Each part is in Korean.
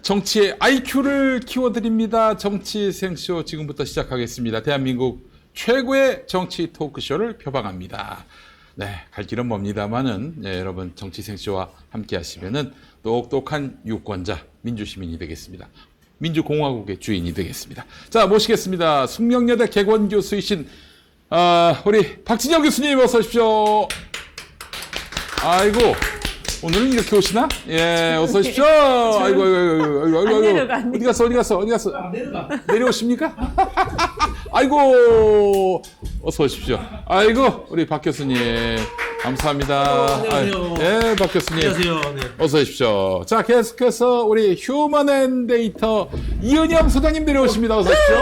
정치의 IQ를 키워드립니다. 정치생쇼 지금부터 시작하겠습니다. 대한민국 최고의 정치 토크쇼를 표방합니다. 네, 갈 길은 멉니다만은 여러분 정치생쇼와 함께 하시면은 똑똑한 유권자, 민주시민이 되겠습니다. 민주공화국의 주인이 되겠습니다. 자, 모시겠습니다. 숙명여대 객원교수이신 우리 박진영 교수님 어서 오십시오. 아이고, 오늘은 이렇게 오시나? 예, 어서 오십시오. 아이고. 어디 갔어? 내려오십니까? 아이고, 어서 오십시오. 아이고, 우리 박 교수님. 감사합니다. 안녕하세요. 예, 박 교수님. 안녕하세요. 네. 어서 오십시오. 자, 계속해서 우리 휴먼앤데이터 이은영 소장님 내려오십니다. 어서 오십시오.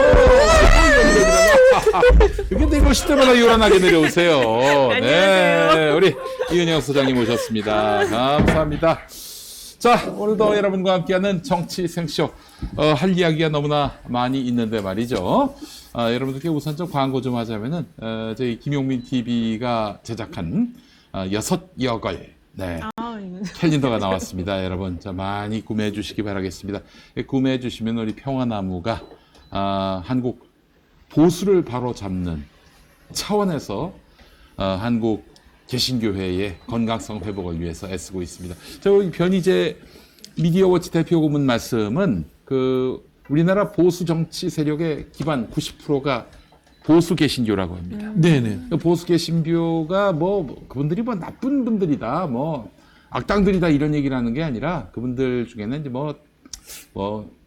이렇게 내려오실 때마다 요란하게 내려오세요. 네, 우리 이은영 소장님 오셨습니다. 감사합니다. 자, 오늘도 여러분과 함께하는 정치 생쇼. 할 이야기가 너무나 많이 있는데 말이죠. 여러분들께 우선 좀 광고 좀 하자면은, 저희 김용민 TV가 제작한, 6여걸. 네. 캘린더가 나왔습니다. 여러분, 자, 많이 구매해 주시기 바라겠습니다. 구매해 주시면 우리 평화나무가, 한국 보수를 바로 잡는 차원에서, 한국 개신교회의 건강성 회복을 위해서 애쓰고 있습니다. 저희 변희재 미디어워치 대표 고문 말씀은 우리나라 보수 정치 세력의 기반 90%가 보수 개신교라고 합니다. 네네. 보수 개신교가 그분들이 나쁜 분들이다, 악당들이다 이런 얘기를 하는 게 아니라 그분들 중에는 이제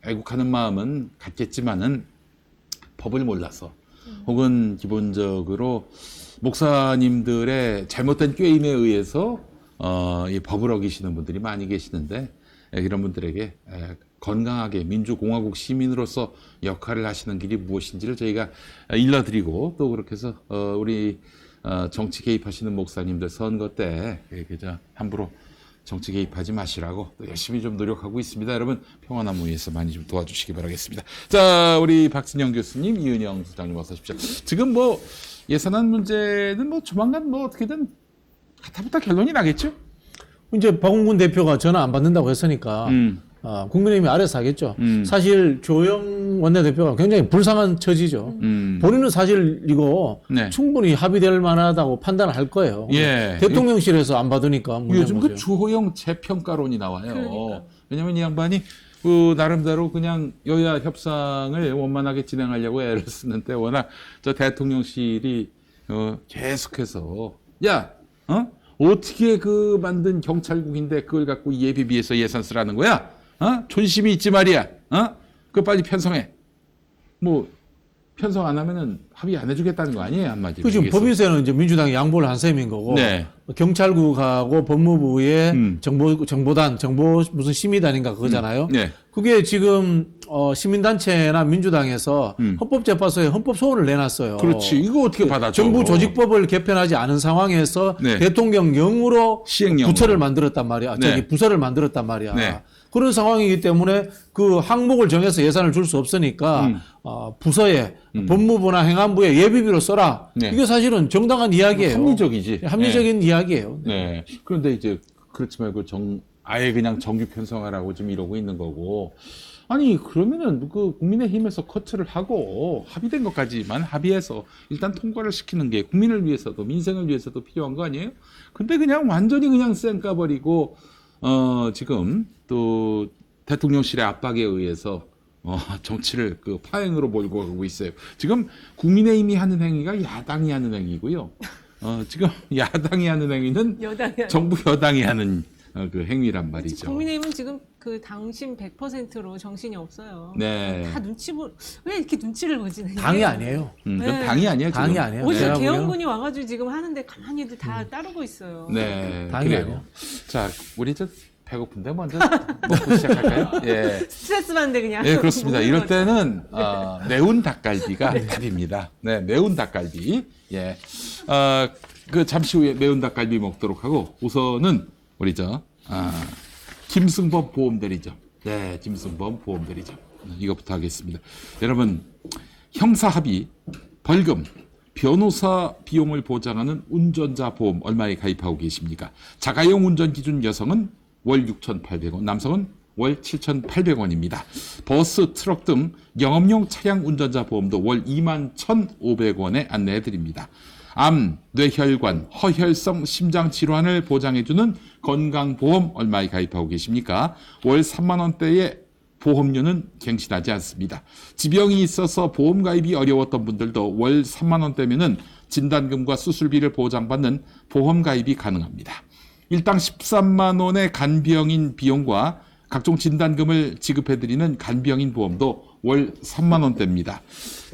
애국하는 마음은 갖겠지만은 법을 몰라서 혹은 기본적으로 목사님들의 잘못된 꾀임에 의해서 이 법을 어기시는 분들이 많이 계시는데 이런 분들에게 건강하게 민주공화국 시민으로서 역할을 하시는 길이 무엇인지를 저희가 일러드리고 또 그렇게 해서 우리 정치 개입하시는 목사님들 선거 때 그저 함부로 정치 개입하지 마시라고 또 열심히 좀 노력하고 있습니다. 여러분 평화나무에서 많이 좀 도와주시기 바라겠습니다. 자, 우리 박진영 교수님, 이은영 소장님 어서 오십시오. 지금 예산안 문제는 조만간 어떻게든 가타부타 결론이 나겠죠? 이제 박홍근 대표가 전화 안 받는다고 했으니까 국민의힘이 알아서 하겠죠. 사실 조영 원내대표가 굉장히 불쌍한 처지죠. 본인은 사실 이거 네. 충분히 합의될 만하다고 판단을 할 거예요. 예. 대통령실에서 안 받으니까 요즘 주호영 재평가론이 나와요. 그러니까. 왜냐면 이 양반이 나름대로 그냥 여야 협상을 원만하게 진행하려고 애를 쓰는데 워낙 저 대통령실이 계속해서 어떻게 만든 경찰국인데 그걸 갖고 예비비해서 예산 쓰라는 거야? 존심이 있지 말이야. 그거 빨리 편성해. 편성 안 하면은 합의 안 해주겠다는 거 아니에요, 한마디로. 지금 법인세는 이제 민주당이 양보를 한 셈인 거고, 네. 경찰국하고 법무부의 정보단, 무슨 심의단인가 그거잖아요. 네. 그게 지금 시민단체나 민주당에서 헌법재판소에 헌법 소원을 내놨어요. 그렇지. 이거 어떻게 받아줘? 정부 조직법을 개편하지 않은 상황에서 네. 대통령령으로 시행령으로. 부처를 만들었단 말이야. 네. 부서를 만들었단 말이야. 네. 그런 상황이기 때문에 그 항목을 정해서 예산을 줄 수 없으니까 부서에 법무부나 행안부에 예비비로 써라. 네. 이게 사실은 정당한 이야기예요. 합리적이지. 합리적인 이야기예요. 네. 그런데 이제 그렇지 말고 아예 그냥 정규 편성하라고 좀 이러고 있는 거고. 아니 그러면은 국민의힘에서 커트를 하고 합의된 것까지만 합의해서 일단 통과를 시키는 게 국민을 위해서도 민생을 위해서도 필요한 거 아니에요? 근데 그냥 완전히 그냥 쌩까버리고 지금 또 대통령실의 압박에 의해서 정치를 파행으로 몰고 가고 있어요. 지금 국민의힘이 하는 행위가 야당이 하는 행위고요. 지금 야당이 하는 행위는 정부 여당이 하는 행위란 말이죠. 국민의힘은 지금 당심 100%로 정신이 없어요. 네. 다 왜 이렇게 눈치를 보지? 당이 아니에요. 그건 네. 당이 아니에요. 지금. 당이 아니에요. 오히려 제가 보기에는. 개헌군이 와가지고 지금 하는데 가만히들 다 따르고 있어요. 네. 당이 그래요. 아니에요. 자, 우리 배고픈데 먼저 먹고 시작할까요? 예. 스트레스 받는데 그냥. 예, 그렇습니다. 먹는 이럴 거죠. 때는 매운 닭갈비가 답입니다. 네, 매운 닭갈비. 예. 잠시 후에 매운 닭갈비 먹도록 하고 우선은 우리 김승범 보험대리점. 네, 김승범 보험대리점. 이것부터 하겠습니다. 여러분, 형사합의, 벌금, 변호사 비용을 보장하는 운전자 보험 얼마에 가입하고 계십니까? 자가용 운전 기준 여성은 월 6,800원, 남성은 월 7,800원입니다. 버스, 트럭 등 영업용 차량 운전자 보험도 월 21,500원에 안내해드립니다. 암, 뇌혈관, 허혈성 심장 질환을 보장해주는 건강보험 얼마에 가입하고 계십니까? 월 3만 원대의 보험료는 갱신하지 않습니다. 지병이 있어서 보험 가입이 어려웠던 분들도 월 3만 원대면은 진단금과 수술비를 보장받는 보험 가입이 가능합니다. 일당 13만 원의 간병인 비용과 각종 진단금을 지급해드리는 간병인 보험도 월 3만 원대입니다.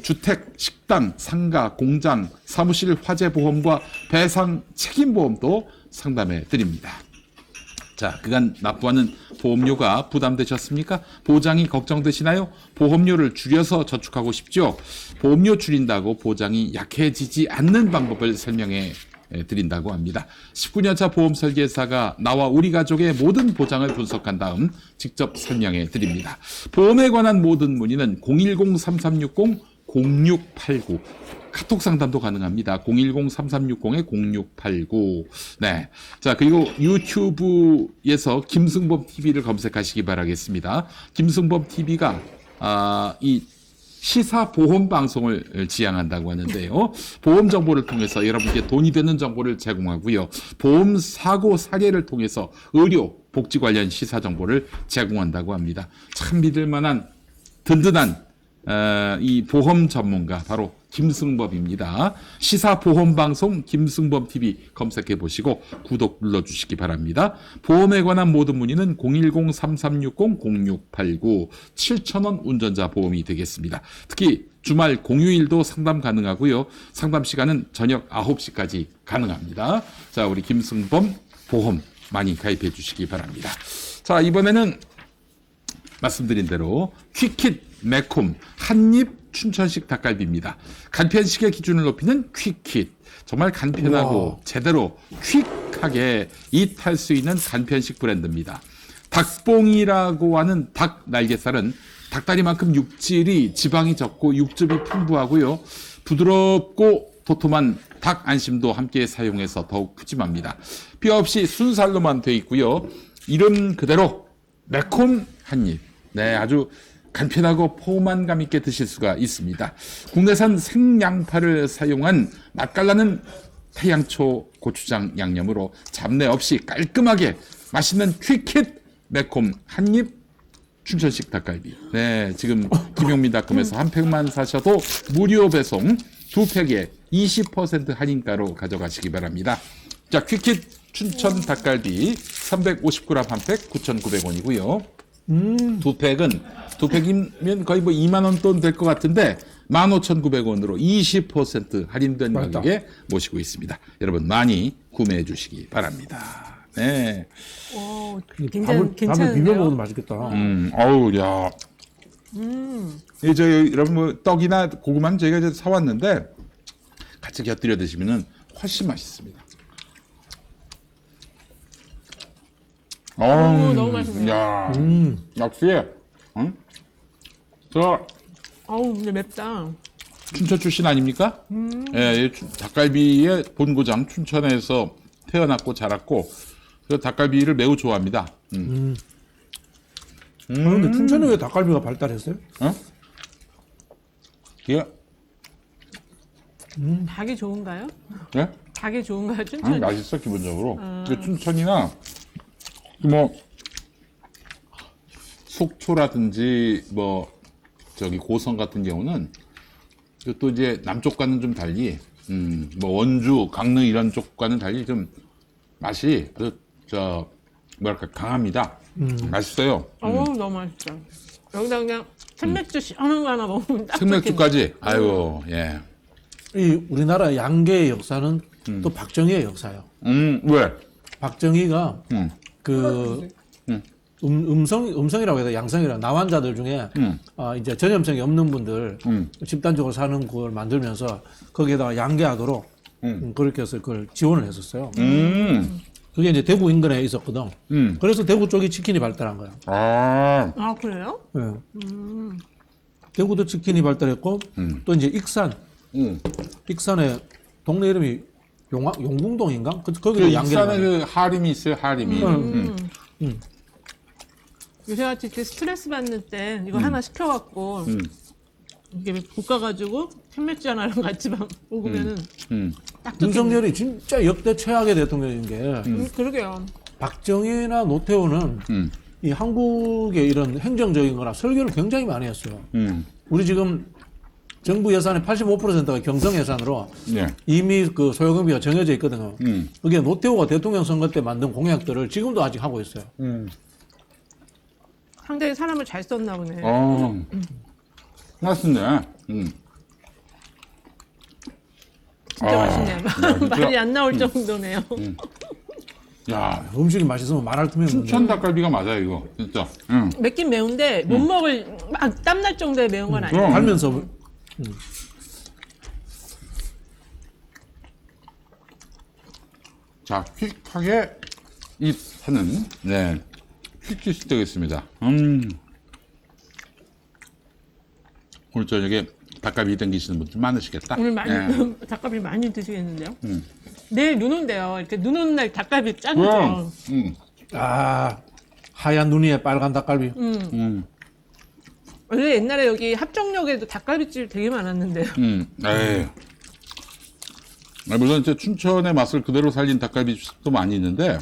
주택, 식당, 상가, 공장, 사무실 화재 보험과 배상 책임 보험도 상담해 드립니다. 자, 그간 납부하는 보험료가 부담되셨습니까? 보장이 걱정되시나요? 보험료를 줄여서 저축하고 싶죠? 보험료 줄인다고 보장이 약해지지 않는 방법을 설명해 드린다고 합니다. 19년차 보험 설계사가 나와 우리 가족의 모든 보장을 분석한 다음 직접 설명해 드립니다. 보험에 관한 모든 문의는 010-3360-0689 카톡 상담도 가능합니다. 010-3360-0689. 네. 자, 그리고 유튜브에서 김승범 TV를 검색하시기 바라겠습니다. 김승범 TV가 이 시사 보험 방송을 지향한다고 하는데요. 보험 정보를 통해서 여러분께 돈이 되는 정보를 제공하고요. 보험 사고 사례를 통해서 의료, 복지 관련 시사 정보를 제공한다고 합니다. 참 믿을 만한 든든한 이 보험 전문가 바로 김승범입니다. 시사보험방송 김승범TV 검색해 보시고 구독 눌러주시기 바랍니다. 보험에 관한 모든 문의는 010-3360-0689 7,000원 운전자 보험이 되겠습니다. 특히 주말 공휴일도 상담 가능하고요. 상담 시간은 저녁 9시까지 가능합니다. 자, 우리 김승범 보험 많이 가입해 주시기 바랍니다. 자, 이번에는 말씀드린 대로 퀵킷 매콤 한입 춘천식 닭갈비입니다. 간편식의 기준을 높이는 퀵킷. 정말 간편하고 우와. 제대로 퀵하게 이탈 수 있는 간편식 브랜드입니다. 닭봉이라고 하는 닭 날개살은 닭다리만큼 육질이 지방이 적고 육즙이 풍부하고요. 부드럽고 도톰한 닭 안심도 함께 사용해서 더욱 푸짐합니다. 뼈 없이 순살로만 되어 있고요. 이름 그대로 매콤 한입. 네, 아주 간편하고 포만감 있게 드실 수가 있습니다. 국내산 생양파를 사용한 맛깔나는 태양초 고추장 양념으로 잡내 없이 깔끔하게 맛있는 퀵킷 매콤 한입 춘천식 닭갈비. 네, 지금 김용민닷컴에서 한 팩만 사셔도 무료 배송, 두 팩에 20% 할인가로 가져가시기 바랍니다. 자, 퀵킷 춘천 닭갈비 350g 한 팩 9,900원이고요. 두 팩이면 거의 뭐 2만 원 돈 될 것 같은데 15,900원으로 20% 할인된 맞다. 가격에 모시고 있습니다. 여러분 많이 구매해 주시기 바랍니다. 네. 오, 밥을 굉장히 비벼 괜찮은데요? 먹어도 맛있겠다. 어우, 야. 이제 여러분 뭐 떡이나 고구마는 저희가 이제 사왔는데 같이 곁들여 드시면은 훨씬 맛있습니다. 오, 너무 맛있네요. 야, 역시, 응? 어우, 근데 맵다. 춘천 출신 아닙니까? 예, 닭갈비의 본고장 춘천에서 태어났고 자랐고 그 닭갈비를 매우 좋아합니다. 근데 춘천에 왜 닭갈비가 발달했어요? 어? 예? 닭이 좋은가요? 예? 닭이 좋은가요, 춘천이? 맛있어 기본적으로. 근데 춘천이나 뭐 속초라든지 뭐 저기 고성 같은 경우는 또 이제 남쪽과는 좀 달리 뭐 원주, 강릉 이런 쪽과는 달리 좀 맛이 저 뭐랄까 강합니다. 맛있어요. 어우, 너무 맛있어. 여기다 그냥 생맥주 시원한 거 하나 먹으면 딱 생맥주까지. 아이고, 예. 이 우리나라 양계의 역사는 또 박정희의 역사예요. 왜? 박정희가 음. 그 음성이라고 해야 돼, 양성이라고 나환자들 중에 이제 전염성이 없는 분들 집단적으로 사는 걸 만들면서 거기에다가 양계하도록 그렇게 해서 그걸 지원을 했었어요. 그게 이제 대구 인근에 있었거든. 그래서 대구 쪽이 치킨이 발달한 거야. 아, 아, 그래요? 네. 대구도 치킨이 발달했고 또 이제 익산, 익산에 동네 이름이 용궁동인가? 거기도 그 양계가 익산에 그 하림이 있어요, 하림이. 요새같이 이렇게 스트레스 받는 때 이거 하나 시켜갖고 이게 볶아가지고 캔맥주 하나랑 같이 먹으면은 딱 좋겠네. 윤석열이 진짜 역대 최악의 대통령인 게 그러게요. 박정희나 노태우는 이 한국의 이런 행정적인 거나 설계를 굉장히 많이 했어요. 우리 지금 정부 예산의 85%가 경성 예산으로 네. 이미 그 소요금비가 정해져 있거든요. 그게 노태우가 대통령 선거 때 만든 공약들을 지금도 아직 하고 있어요. 상당히 사람을 잘 썼나 보네. 맛있네. 진짜 맛있네요. 진짜. 말이 안 나올 정도네요. 야, 음식이 맛있으면 말할 틈이 없는데. 춘천 닭갈비가 맞아 이거 진짜. 맵긴 매운데 못 먹을 막 땀날 정도의 매운 건 아니에요. 그럼. 달면서 자, 퀵하게 이 하는 네 퀵주스 되겠습니다. 오늘 저녁에 닭갈비 땡기시는 분들 많으시겠다. 오늘 많이 네. 닭갈비 많이 드시겠는데요? 내일 눈 온대요. 이렇게 눈 오는 날 닭갈비 짱이죠. 그럼. 하얀 눈 위에 빨간 닭갈비. 원래 옛날에 여기 합정역에도 닭갈비집 되게 많았는데요. 에이. 물론 이제 춘천의 맛을 그대로 살린 닭갈비집도 많이 있는데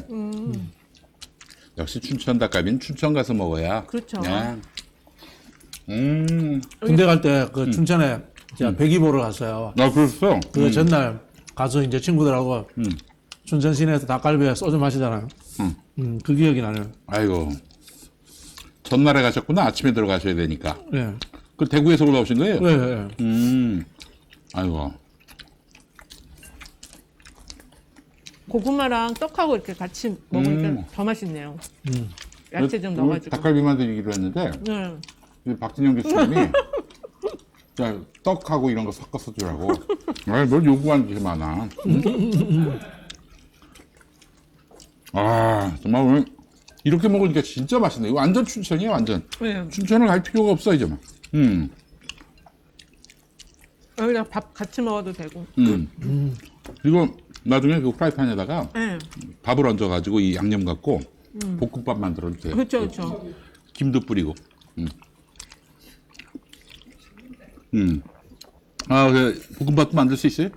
역시 춘천 닭갈비는 춘천 가서 먹어야. 그렇죠. 네. 군대 갈 때 그 춘천에 제가 배기 보러 갔어요. 아, 그랬어? 그 전날 가서 이제 친구들하고 춘천 시내에서 닭갈비에 소주 마시잖아요. 그 기억이 나네요. 아이고. 전날에 가셨구나. 아침에 들어가셔야 되니까. 예. 그 대구에서 올라오신 거예요? 네. 아이고. 고구마랑 떡하고 이렇게 같이 먹으니까 더 맛있네요. 야채 좀 오늘 넣어가지고. 닭갈비만 드리기로 했는데 네. 이 박진영 교수님이 자, 떡하고 이런 거 섞어서 주라고. 아, 뭘 요구하는 게 많아. 아, 정말 오늘 이렇게 먹으니까 진짜 맛있네. 이거 완전 춘천이야, 완전. 네. 춘천을 갈 필요가 없어, 이제 막. 여기다 밥 같이 먹어도 되고. 그리고 나중에 그 프라이팬에다가 네. 밥을 얹어가지고 이 양념 갖고 볶음밥 만들어도 돼요. 그렇죠, 그렇죠. 김도 뿌리고. 아, 그 볶음밥도 만들 수 있어요?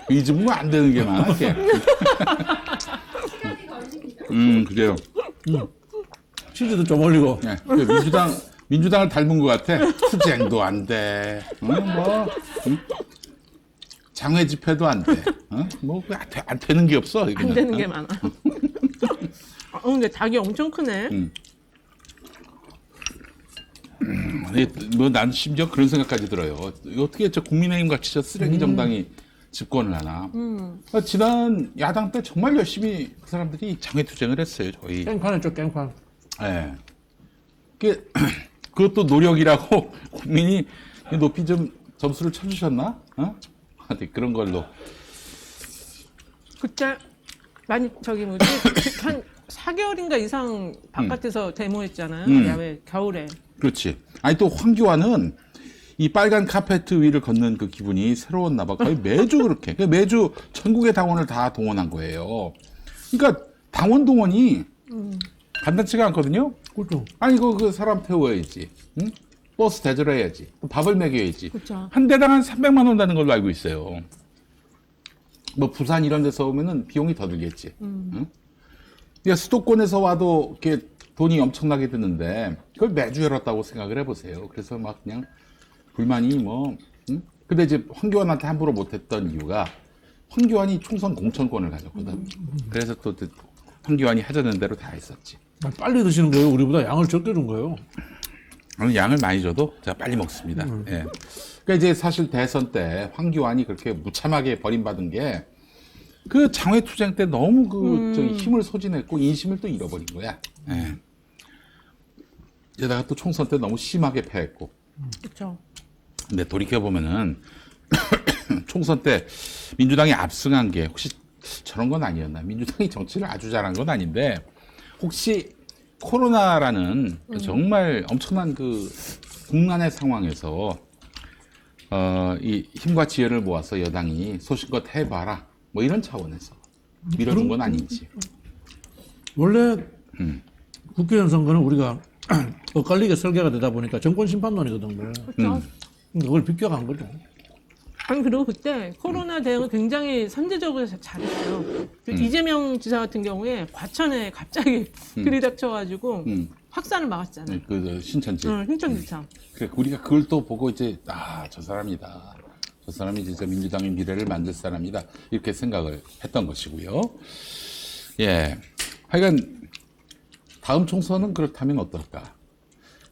이 집은 뭐 안 되는 게 많아, 이렇게. 그래요. 치즈도 좀 올리고. 네, 그 민주당을 닮은 것 같아. 투쟁도 안 돼. 장외 집회도 안 돼. 뭐, 안 되는 게 없어. 안 되는 게 많아. 근데 닭이 엄청 크네. 뭐, 난 심지어 그런 생각까지 들어요. 어떻게 저 국민의힘 같이 저 쓰레기 정당이 집권을 하나. 지난 야당 때 정말 열심히 그 사람들이 장외투쟁을 했어요, 저희. 깽판했죠, 깽판. 예. 그것도 노력이라고 국민이 높이 좀 점수를 쳐주셨나? 하여튼 그런 걸로. 그때 많이 저기 뭐지 한 4개월인가 이상 바깥에서 데모했잖아요. 야외 겨울에. 그렇지. 아니 또 황교안은 이 빨간 카페트 위를 걷는 그 기분이 새로웠나 봐. 거의 매주 그렇게. 매주 전국의 당원을 다 동원한 거예요. 그러니까 당원 동원이 간단치가 않거든요. 그렇죠. 아니 그 사람 태워야지. 응? 버스 대절해야지. 또 밥을 먹여야지. 그렇죠. 한 대당 한 300만 원 다는 걸로 알고 있어요. 뭐 부산 이런 데서 오면은 비용이 더 들겠지. 응? 그러니까 수도권에서 와도 이렇게 돈이 엄청나게 드는데 그걸 매주 열었다고 생각을 해보세요. 그래서 막 그냥 불만이 뭐. 응? 근데 이제 황교안한테 함부로 못했던 이유가 황교안이 총선 공천권을 가졌거든. 그래서 또 황교안이 하자는 대로 다 했었지. 빨리 드시는 거예요? 우리보다 양을 적게 준 거예요? 저는 양을 많이 줘도 제가 빨리 먹습니다. 예. 그러니까 이제 사실 대선 때 황교안이 그렇게 무참하게 버림받은 게 그 장외투쟁 때 너무 저기 힘을 소진했고 인심을 또 잃어버린 거야. 예. 게다가 또 총선 때 너무 심하게 패했고. 그렇죠. 근데 돌이켜보면은 총선 때 민주당이 압승한 게 혹시 저런 건 아니었나? 민주당이 정치를 아주 잘한 건 아닌데 혹시 코로나라는 정말 엄청난 그 국난의 상황에서 이 힘과 지혜를 모아서 여당이 소신껏 해봐라 뭐 이런 차원에서 밀어준 건 아닌지. 원래 국회의원 선거는 우리가 엇갈리게 설계가 되다 보니까 정권 심판론이거든요. 그렇죠. 그걸 비껴간 거죠. 아니 그리고 그때 코로나 대응을 굉장히 선제적으로 잘했어요. 그 이재명 지사 같은 경우에 과천에 갑자기 들이닥쳐가지고 확산을 막았잖아요. 네, 그 신천지. 신천지차. 그래, 우리가 그걸 또 보고 이제 저 사람이다. 저 사람이 진짜 민주당의 미래를 만들 사람이다. 이렇게 생각을 했던 것이고요. 예. 하여간 다음 총선은 그렇다면 어떨까?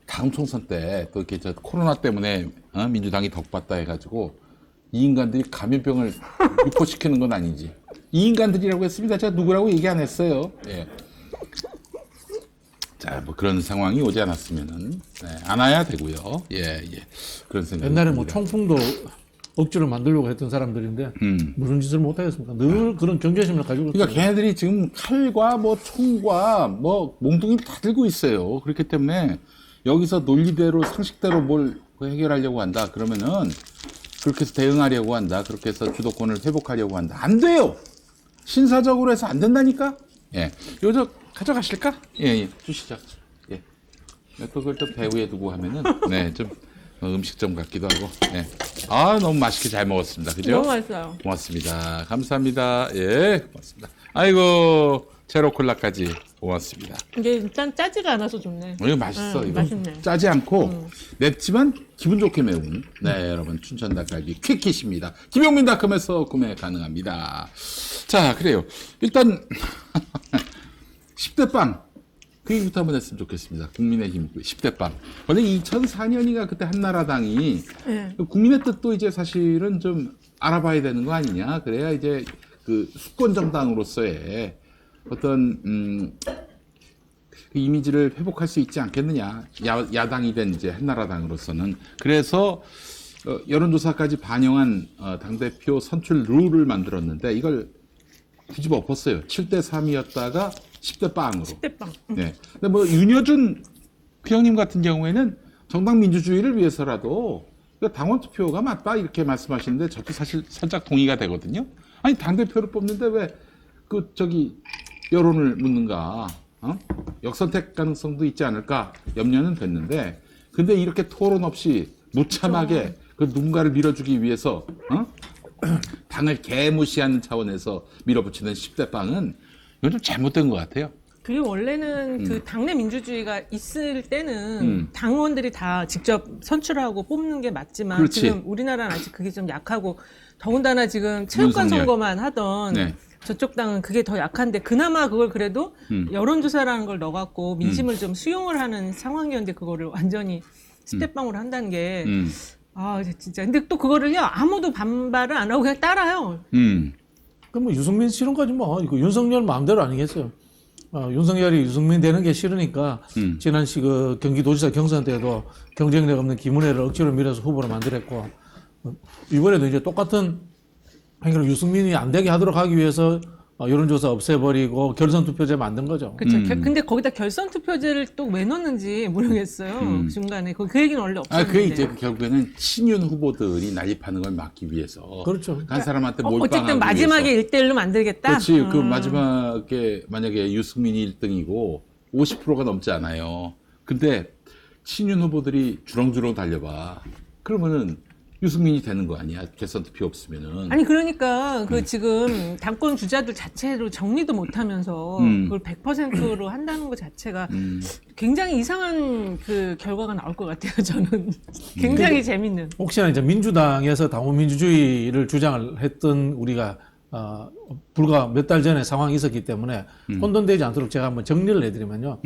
다음 총선 때 또 이렇게 코로나 때문에 민주당이 덕받다 해가지고 이 인간들이 감염병을 유포시키는 건 아니지. 이 인간들이라고 했습니다. 제가 누구라고 얘기 안 했어요. 예. 자, 뭐 그런 상황이 오지 않았으면은 안 와야 되고요. 예. 그런 생각. 옛날에 뭐 총풍도 억지로 만들려고 했던 사람들인데 무슨 짓을 못 하겠습니까? 늘 그런 경계심을 가지고. 그러니까 걔네들이 지금 칼과 뭐 총과 뭐 몽둥이를 다 들고 있어요. 그렇기 때문에 여기서 논리대로 상식대로 뭘 해결하려고 한다. 그러면은 그렇게 해서 대응하려고 한다. 그렇게 해서 주도권을 회복하려고 한다. 안 돼요. 신사적으로 해서 안 된다니까. 예. 요저 가져가실까? 예. 주시죠. 예. 또 그걸 또 배후에 두고 하면은 좀 음식점 같기도 하고. 예. 너무 맛있게 잘 먹었습니다. 그죠? 너무 맛있어요. 고맙습니다. 감사합니다. 예. 고맙습니다. 아이고, 제로콜라까지 고맙습니다. 이게 일단 짜지가 않아서 좋네. 이거 맛있어. 이거 맛있네. 짜지 않고 맵지만 기분 좋게 매운. 네, 여러분 춘천 닭갈비 퀵킷입니다. 김용민닷컴에서 구매 가능합니다. 자, 그래요. 일단 10대 빵 그 얘기부터 한번 했으면 좋겠습니다. 국민의힘 10대 빵. 원래 2004년인가 그때 한나라당이 국민의 뜻도 이제 사실은 좀 알아봐야 되는 거 아니냐. 그래야 이제 그 수권 정당으로서의 어떤 그 이미지를 회복할 수 있지 않겠느냐. 야당이 된 이제 한나라당으로서는. 그래서 여론조사까지 반영한 당대표 선출 룰을 만들었는데 이걸 뒤집어 엎었어요. 7대 3이었다가 10대 빵으로. 10대 빵. 네. 근데 뭐 윤여준 그 형님 같은 경우에는 정당 민주주의를 위해서라도 당원 투표가 맞다 이렇게 말씀하시는데 저도 사실 살짝 동의가 되거든요. 아니 당대표를 뽑는데 왜 여론을 묻는가? 역선택 가능성도 있지 않을까 염려는 됐는데, 근데 이렇게 토론 없이 무참하게 그 누군가를 밀어주기 위해서 당을 개무시하는 차원에서 밀어붙이는 10대 빵은 이건 좀 잘못된 것 같아요. 그리고 원래는 그 당내 민주주의가 있을 때는 당원들이 다 직접 선출하고 뽑는 게 맞지만 그렇지. 지금 우리나라는 아직 그게 좀 약하고 더군다나 지금 체육관 윤석열. 선거만 하던 네. 저쪽 당은 그게 더 약한데 그나마 그걸 그래도 여론조사라는 걸 넣어갖고 민심을 좀 수용을 하는 상황이었는데 그거를 완전히 10대 빵으로 한다는 게 진짜. 근데 또 그거를요 아무도 반발을 안 하고 그냥 따라요. 그럼 뭐 유승민 싫은거지 뭐. 이거 윤석열 마음대로 아니겠어요. 윤석열이 유승민 되는 게 싫으니까 지난 그 경기도지사 경선 때도 경쟁력 없는 김은혜를 억지로 밀어서 후보로 만들었고 이번에도 이제 똑같은 행위로 유승민이 안 되게 하도록 하기 위해서 여론조사 없애버리고 결선 투표제 만든 거죠. 그렇죠. 근데 거기다 결선 투표제를 또 왜 넣는지 모르겠어요. 중간에 그 얘기는 원래 없었는데. 그게 이제 결국에는 친윤 후보들이 난입하는 걸 막기 위해서. 그렇죠. 한 사람한테 몰빵하기 어쨌든 마지막에 위해서. 1대1로 만들겠다. 그렇지. 그 마지막에 만약에 유승민이 1등이고 50%가 넘지 않아요. 근데 친윤 후보들이 주렁주렁 달려봐. 그러면은 유승민이 되는 거 아니야? 결선 투표 없으면은. 아니 그러니까 그 지금 당권 주자들 자체로 정리도 못하면서 그걸 100%로 한다는 것 자체가 굉장히 이상한 그 결과가 나올 것 같아요. 저는 굉장히 재밌는. 혹시나 이제 민주당에서 당원 민주주의를 주장을 했던 우리가 불과 몇 달 전에 상황이 있었기 때문에 혼돈되지 않도록 제가 한번 정리를 해드리면요.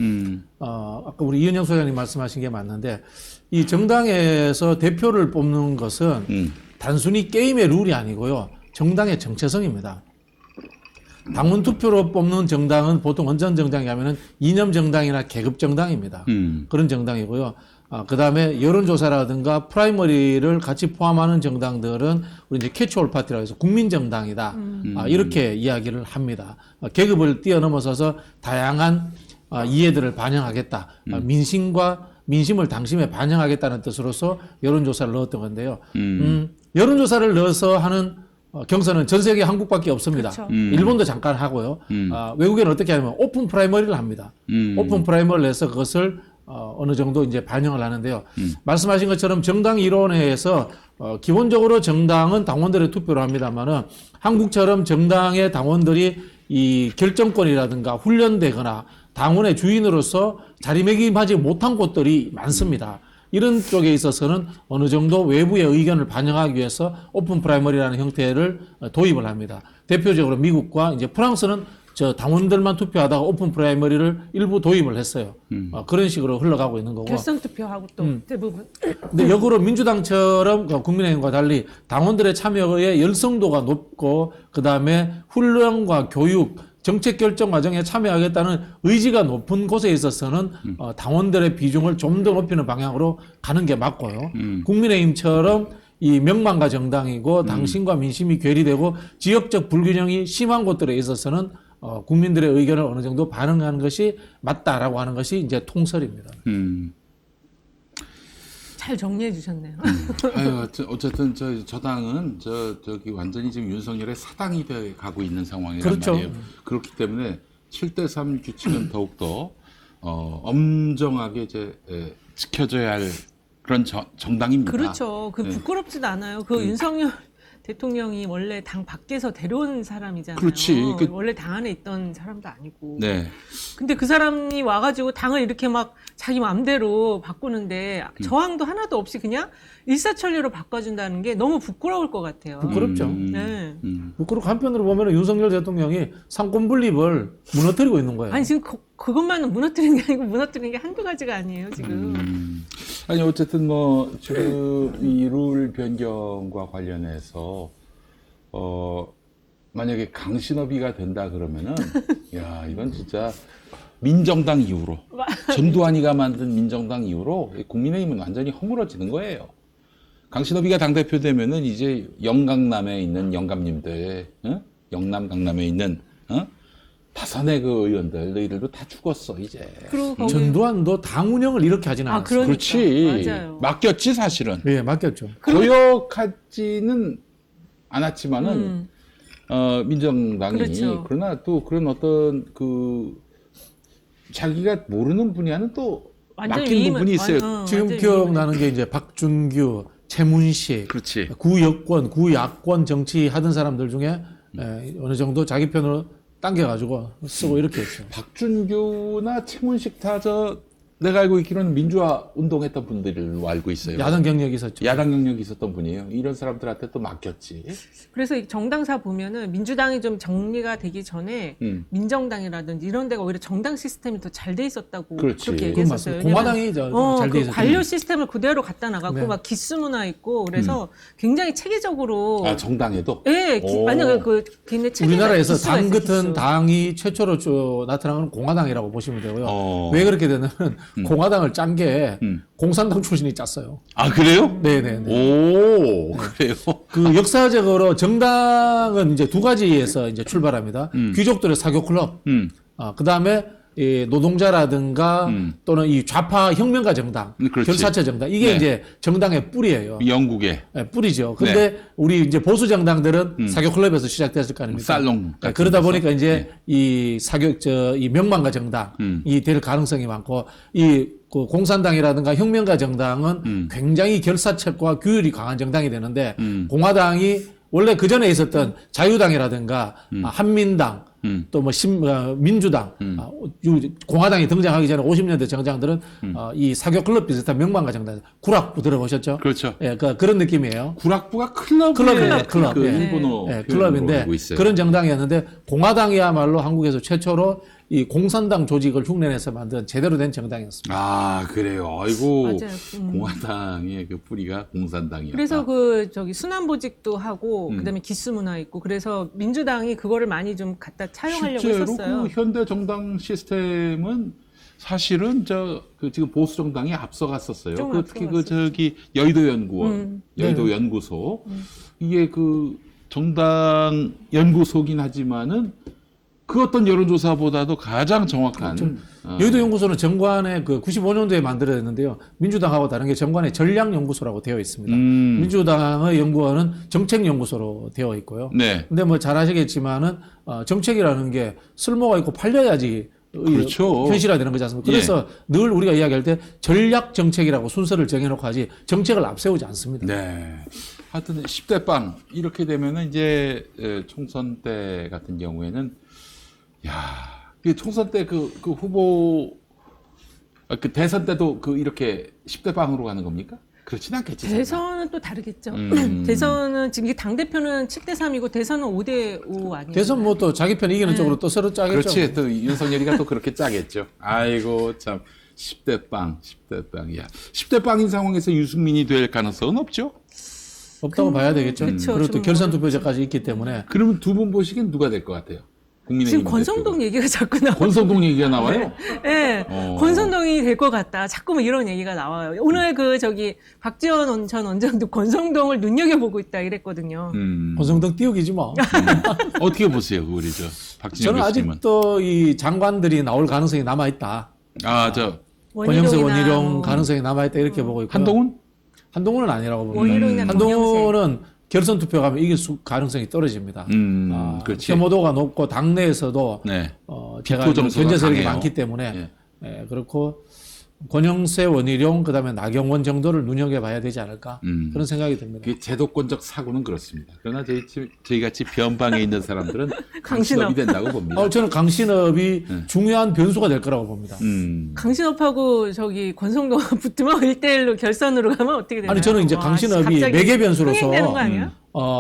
아까 우리 이은영 소장님 말씀하신 게 맞는데 이 정당에서 대표를 뽑는 것은 단순히 게임의 룰이 아니고요. 정당의 정체성입니다. 당원 투표로 뽑는 정당은 보통 원전 정당이 하면은 이념 정당이나 계급 정당입니다. 그런 정당이고요. 그 다음에 여론조사라든가 프라이머리를 같이 포함하는 정당들은 우리 이제 캐치올 파티라고 해서 국민정당이다. 이렇게 이야기를 합니다. 계급을 뛰어넘어서서 다양한 이해들을 반영하겠다. 민심을 당심에 반영하겠다는 뜻으로서 여론조사를 넣었던 건데요. 여론조사를 넣어서 하는 경선은 전 세계 한국밖에 없습니다. 그렇죠. 일본도 잠깐 하고요. 외국에는 어떻게 하냐면 오픈 프라이머리를 합니다. 오픈 프라이머리를 해서 그것을 어느 정도 이제 반영을 하는데요. 말씀하신 것처럼 정당 이론회에서 기본적으로 정당은 당원들의 투표를 합니다만은 한국처럼 정당의 당원들이 이 결정권이라든가 훈련되거나 당원의 주인으로서 자리매김하지 못한 곳들이 많습니다. 이런 쪽에 있어서는 어느 정도 외부의 의견을 반영하기 위해서 오픈 프라이머리라는 형태를 도입을 합니다. 대표적으로 미국과 이제 프랑스는 저 당원들만 투표하다가 오픈 프라이머리를 일부 도입을 했어요. 그런 식으로 흘러가고 있는 거고. 결선 투표하고 또 대부분. 근데 역으로 민주당처럼 국민의힘과 달리 당원들의 참여의 열성도가 높고 그다음에 훈련과 교육, 정책 결정 과정에 참여하겠다는 의지가 높은 곳에 있어서는 당원들의 비중을 좀 더 높이는 방향으로 가는 게 맞고요. 국민의힘처럼 이 명망가 정당이고 당신과 민심이 괴리되고 지역적 불균형이 심한 곳들에 있어서는 국민들의 의견을 어느 정도 반영하는 것이 맞다라고 하는 것이 이제 통설입니다. 잘 정리해 주셨네요. 아유, 어쨌든 저 당은 저기 완전히 지금 윤석열의 사당이 돼 가고 있는 상황이란 그렇죠. 말이에요. 그렇기 때문에 7대3 규칙은 더욱더 엄정하게 이제 지켜져야 할 그런 정당입니다. 그렇죠. 그 부끄럽지도 않아요. 그 윤석열 대통령이 원래 당 밖에서 데려온 사람이잖아요. 그렇지. 원래 당 안에 있던 사람도 아니고. 네. 근데 그 사람이 와가지고 당을 이렇게 막 자기 마음대로 바꾸는데 저항도 하나도 없이 그냥 일사천리로 바꿔준다는 게 너무 부끄러울 것 같아요. 부끄럽죠. 네. 부끄럽고 한편으로 보면 윤석열 대통령이 상권 분립을 무너뜨리고 있는 거예요. 아니 지금 그것만은 무너뜨리는 게 아니고 무너뜨리는 게 한두 가지가 아니에요 지금. 아니 어쨌든 뭐 지금 이 룰 변경과 관련해서 만약에 강신업이가 된다 그러면은 야 이건 진짜 민정당 이후로 전두환이가 만든 민정당 이후로 국민의힘은 완전히 허물어지는 거예요. 강신업이가 당대표 되면은 이제 영강남에 있는 영감님들, 영남 강남에 있는 다선의 그 의원들 너희들도 다 죽었어 이제. 그리고 거기 전두환도 당 운영을 이렇게 하진 않았어요. 그러니까. 그렇지. 맞아요. 맡겼지 사실은. 예, 맡겼죠. 거역하지는 않았지만은 민정당이 그렇죠. 그러나 또 그런 어떤 그 자기가 모르는 분야는 또 완전히 맡긴 부분이 있어요. 지금 완전히 기억나는 게 이제 박준규, 최문식, 그렇지. 구여권, 구야권 정치 하던 사람들 중에 어느 정도 자기 편으로 당겨가지고 쓰고 이렇게 했죠. 박준규나 최문식 다 내가 알고 있기로는 민주화 운동했던 분들로 알고 있어요. 야당 경력이 있었죠. 야당 경력이 있었던 분이에요. 이런 사람들한테 또 맡겼지. 그래서 이 정당사 보면은 민주당이 좀 정리가 되기 전에 민정당이라든지 이런 데가 오히려 정당 시스템이 더 잘 돼 있었다고 그렇지. 그렇게 그건 얘기했었어요. 맞습니다. 공화당이 잘 돼 그 있었죠. 관료 시스템을 그대로 갖다 나가고 네. 막 기수문화 있고 그래서 굉장히 체계적으로 아 정당에도? 예, 만약에 그 걔네 체계가 우리나라에서 기수가 당 있어요, 같은 기수. 당이 최초로 나타나는 건 공화당이라고 보시면 되고요. 왜 그렇게 되냐면 공화당을 짠 게 공산당 출신이 짰어요. 아 그래요? 네네네. 오 그래요? 그 역사적으로 정당은 이제 두 가지에서 이제 출발합니다. 귀족들의 사교 클럽. 그 다음에 노동자라든가 또는 이 좌파 혁명가 정당, 그렇지. 결사체 정당 이게 네. 이제 정당의 뿌리예요. 영국에 네, 뿌리죠. 근데 우리 이제 보수 정당들은 사교 클럽에서 시작됐을 거 아닙니까? 살롱 네, 그러다 보니까 이제 이 이 명망가 정당이 될 가능성이 많고 그 공산당이라든가 혁명가 정당은 굉장히 결사책과 규율이 강한 정당이 되는데 공화당이 원래 그 전에 있었던 자유당이라든가 한민당 또 뭐 민주당 공화당이 등장하기 전에 50년대 정당들은 이 사교 클럽 비슷한 명망가 정당 구락부 들어보셨죠? 그렇죠. 예, 그런 느낌이에요. 구락부가 클럽의 클럽이에요, 클럽. 그 예. 일본어 예, 표현으로 클럽인데 알고 있어요. 그런 정당이었는데 공화당이야말로 한국에서 최초로 이 공산당 조직을 흉내내서 만든 제대로 된 정당이었습니다. 아 그래요. 아이고 맞아요. 공화당의 그 뿌리가 공산당이었다. 그래서 순환보직도 하고 그다음에 기수문화 있고 그래서 민주당이 그거를 많이 좀 갖다 차용하려고 실제로 했었어요. 그 현대 정당 시스템은 사실은 그 지금 보수 정당이 앞서갔었어요. 좀 특히 앞서갔었죠. 여의도 연구원, 여의도 연구소 이게 그 정당 연구소긴 하지만은 그 어떤 여론조사보다도 가장 정확한 여의도 연구소는 정관에 그 95년도에 만들어졌는데요. 민주당하고 다른 게 정관에 전략연구소라고 되어 있습니다. 민주당의 연구원은 정책연구소로 되어 있고요. 네. 근데 뭐 잘 아시겠지만은 정책이라는 게 쓸모가 있고 팔려야지 그렇죠. 현실화되는 거지 않습니까? 그래서 늘 우리가 이야기할 때 전략 정책이라고 순서를 정해놓고 하지 정책을 앞세우지 않습니다. 네. 하여튼 10대 빵 이렇게 되면은 이제 총선 때 같은 경우에는 그 총선 때 그 후보 그 대선 때도 그 이렇게 10대 빵으로 가는 겁니까? 그렇진 않겠지. 설마. 대선은 또 다르겠죠. 대선은 지금 당대표는 7대 3이고 대선은 5대 5 아니에요? 대선 뭐 또 자기 편 이기는 쪽으로 또 서로 짜겠죠. 그렇지. 또 윤석열이가 또 그렇게 짜겠죠. 아이고 참 10대 빵, 10대 빵이야. 10대 빵인 상황에서 유승민이 될 가능성은 없죠. 없다고 봐야 되겠죠. 그쵸, 그리고 또 좀 결선 투표제까지 있기 때문에 그러면 두 분 보시기엔 누가 될 것 같아요? 국민의힘 지금 권성동 얘기가 자꾸 나와요. 권성동 얘기가 나와요? 네, 권성동이 될 것 같다. 자꾸 뭐 이런 얘기가 나와요. 오늘 그 박지원 전 원장도 권성동을 눈여겨보고 있다 이랬거든요. 권성동 띄우기지 뭐. 어떻게 보세요, 그 우리 저 박진영 저는 교수님은? 아직도 이 장관들이 나올 가능성이 남아 있다. 권영세 원희룡 뭐 가능성이 남아 있다 이렇게 보고 있고. 한동훈은 아니라고 봅니다. 원희룡이나 한동훈은 결선 투표 가면 이길 가능성이 떨어집니다. 그렇지. 혐오도가 높고 당내에서도 네. 제가 정서가 견제 세력이 강해요. 많기 때문에 예. 예, 그렇고 권영세, 원희룡 그다음에 나경원 정도를 눈여겨봐야 되지 않을까 그런 생각이 듭니다. 그 제도권적 사고는 그렇습니다. 그러나 저희 같이 변방에 있는 사람들은 강신업. 강신업이 된다고 봅니다. 저는 강신업이 중요한 변수가 될 거라고 봅니다. 강신업하고 권성동 붙으면 1대1로 결선으로 가면 어떻게 되나요? 아니 저는 이제 강신업이 갑자기 매개 변수로서 흥행되는 거 아니야?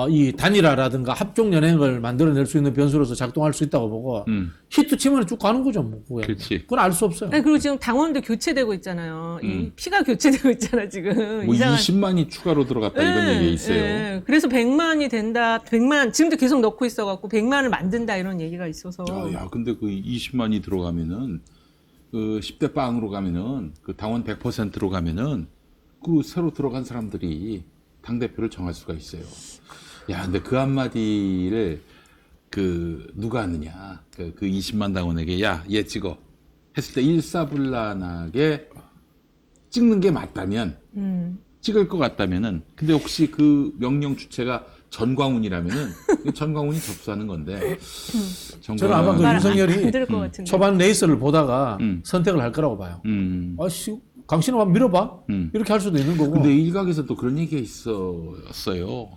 이 단일화라든가 합종 연행을 만들어낼 수 있는 변수로서 작동할 수 있다고 보고 히트 치면 쭉 가는 거죠. 뭐 그게. 그렇지. 그건 알 수 없어요. 아니, 그리고 지금 당원도 교체되고 있잖아요. 이 피가 교체되고 있잖아 지금. 뭐 이상한. 20만이 추가로 들어갔다 이런 얘기가 있어요. 예. 그래서 100만이 된다. 100만 지금도 계속 넣고 있어갖고 100만을 만든다 이런 얘기가 있어서. 야, 근데 그 20만이 들어가면은 그 10대 빵으로 가면은 그 당원 100%로 가면은 그 새로 들어간 사람들이 당 대표를 정할 수가 있어요. 야, 근데 그 한마디를 그 누가 하느냐? 그 20만 당원에게 야, 얘 찍어 했을 때 일사불란하게 찍는 게 맞다면 찍을 것 같다면은 근데 혹시 그 명령 주체가 전광훈이라면은 전광훈이 접수하는 건데 저는 아마 그 말 윤석열이 안 들을 것 같은데. 초반 레이스를 보다가 선택을 할 거라고 봐요. 아씨 강신업 한번 밀어봐 이렇게 할 수도 있는 거고. 근데 일각에서 또 그런 얘기가 있었어요.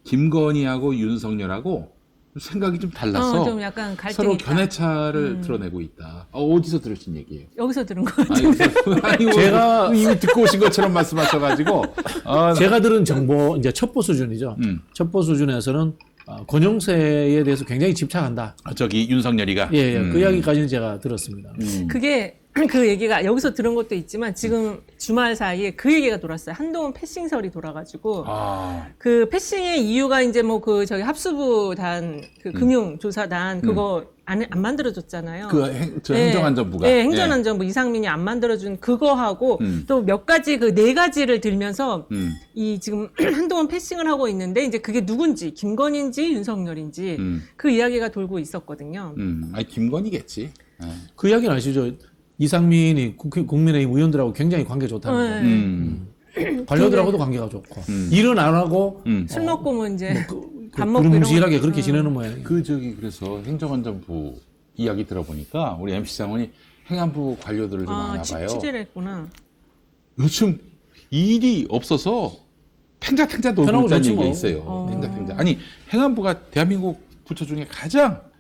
김건희하고 윤석열하고 생각이 좀 달라서 좀 약간 갈등이 서로 있다. 견해차를 드러내고 있다. 어디서 들으신 얘기예요? 여기서 들은 것 같은데. 제가 이미 듣고 오신 것처럼 말씀하셔가지고 제가 들은 정보 이제 첩보 수준이죠. 첩보 수준에서는 권영세에 대해서 굉장히 집착한다. 윤석열이가 예, 그 이야기까지는 제가 들었습니다. 그게 그 얘기가 여기서 들은 것도 있지만 지금 주말 사이에 그 얘기가 돌았어요. 한동훈 패싱설이 돌아가지고 그 패싱의 이유가 이제 뭐 합수부 단 금융조사단 그거 안 만들어줬잖아요. 행정안전부가 네, 행정안전부 이상민이 안 만들어준 그거하고 또 몇 가지 그 4가지를 들면서 이 지금 한동훈 패싱을 하고 있는데 이제 그게 누군지 김건희인지 윤석열인지 그 이야기가 돌고 있었거든요. 아니 김건희겠지. 그 이야기는 아시죠? 이상민이 국민의힘 의원들하고 굉장히 관계 좋다는 거. 관료들하고도 관계가 좋고 일은 안 하고 술 먹고 뭐 이제 밥 먹고 두루뭉실하게 이런 거. 그렇게 지내는 모양이에요. 그래서 행정안전부 이야기 들어보니까 우리 MC장관이 행안부 관료들을 좀 아나 봐요. 취재를 했구나. 요즘 일이 없어서 탱자탱자 놀고 편하고 있다는 좋지 얘기가 뭐. 있어요. 탱자탱자. 아니 행안부가 대한민국 부처 중에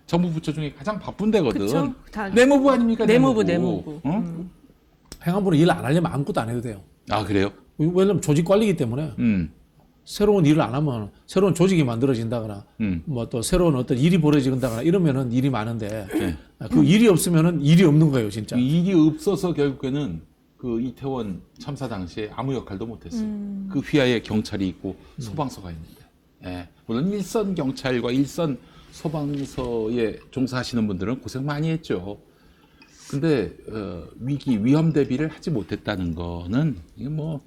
정부 부처 중에 가장 바쁜 데거든. 그쵸? 다 내무부 아닙니까? 내무부. 응? 행안부는 일 안 하려면 아무것도 안 해도 돼요. 아 그래요? 왜냐면 조직 관리이기 때문에 새로운 일을 안 하면 새로운 조직이 만들어진다거나 뭐 또 새로운 어떤 일이 벌어진다거나 이러면은 일이 많은데 그 일이 없으면은 일이 없는 거예요, 진짜. 일이 없어서 결국에는 그 이태원 참사 당시에 아무 역할도 못했어요. 그 휘하에 경찰이 있고 소방서가 있는데. 예. 물론 일선 경찰과 일선 소방서에 종사하시는 분들은 고생 많이 했죠. 근데 위험 대비를 하지 못했다는 거는 이게 뭐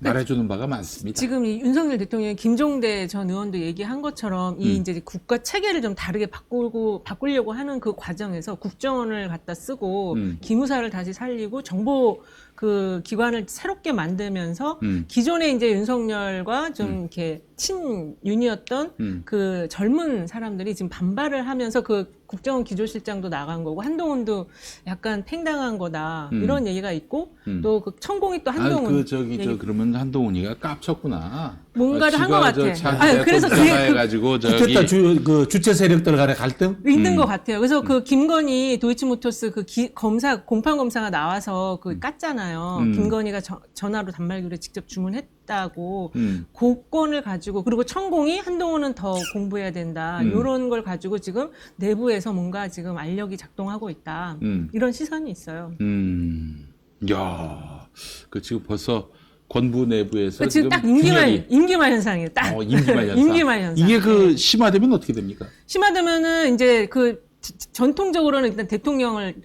말해주는 바가 많습니다. 지금 이 윤석열 대통령이 김종대 전 의원도 얘기한 것처럼 이 이제 국가 체계를 좀 다르게 바꾸려고 하는 그 과정에서 국정원을 갖다 쓰고 기무사를 다시 살리고 정보 그 기관을 새롭게 만들면서 기존에 이제 윤석열과 좀 이렇게 친윤이었던 그 젊은 사람들이 지금 반발을 하면서 그 국정원 기조실장도 나간 거고 한동훈도 약간 팽당한 거다 이런 얘기가 있고 또 그 천공이 또 한동훈 그러면 한동훈이가 깝쳤구나. 뭔가를 한 것 같아. 그래서 해가지고 어쨌든 그 주체 세력들 간의 갈등 있는 것 같아요. 그래서 그 김건희 도이치모터스 그 공판 검사가 나와서 그 깠잖아요. 김건희가 전화로 단말기로 직접 주문했다고 그 건을 가지고 그리고 천공이 한동훈은 더 공부해야 된다. 이런 걸 가지고 지금 내부에서 뭔가 지금 알력이 작동하고 있다. 이런 시선이 있어요. 야, 그 지금 벌써 권부 내부에서 지금 딱 임기말 현상이에요. 딱 임기말 현상. 임기말 현상. 이게 그 심화되면 어떻게 됩니까? 심화되면은 이제 그 전통적으로는 일단 대통령을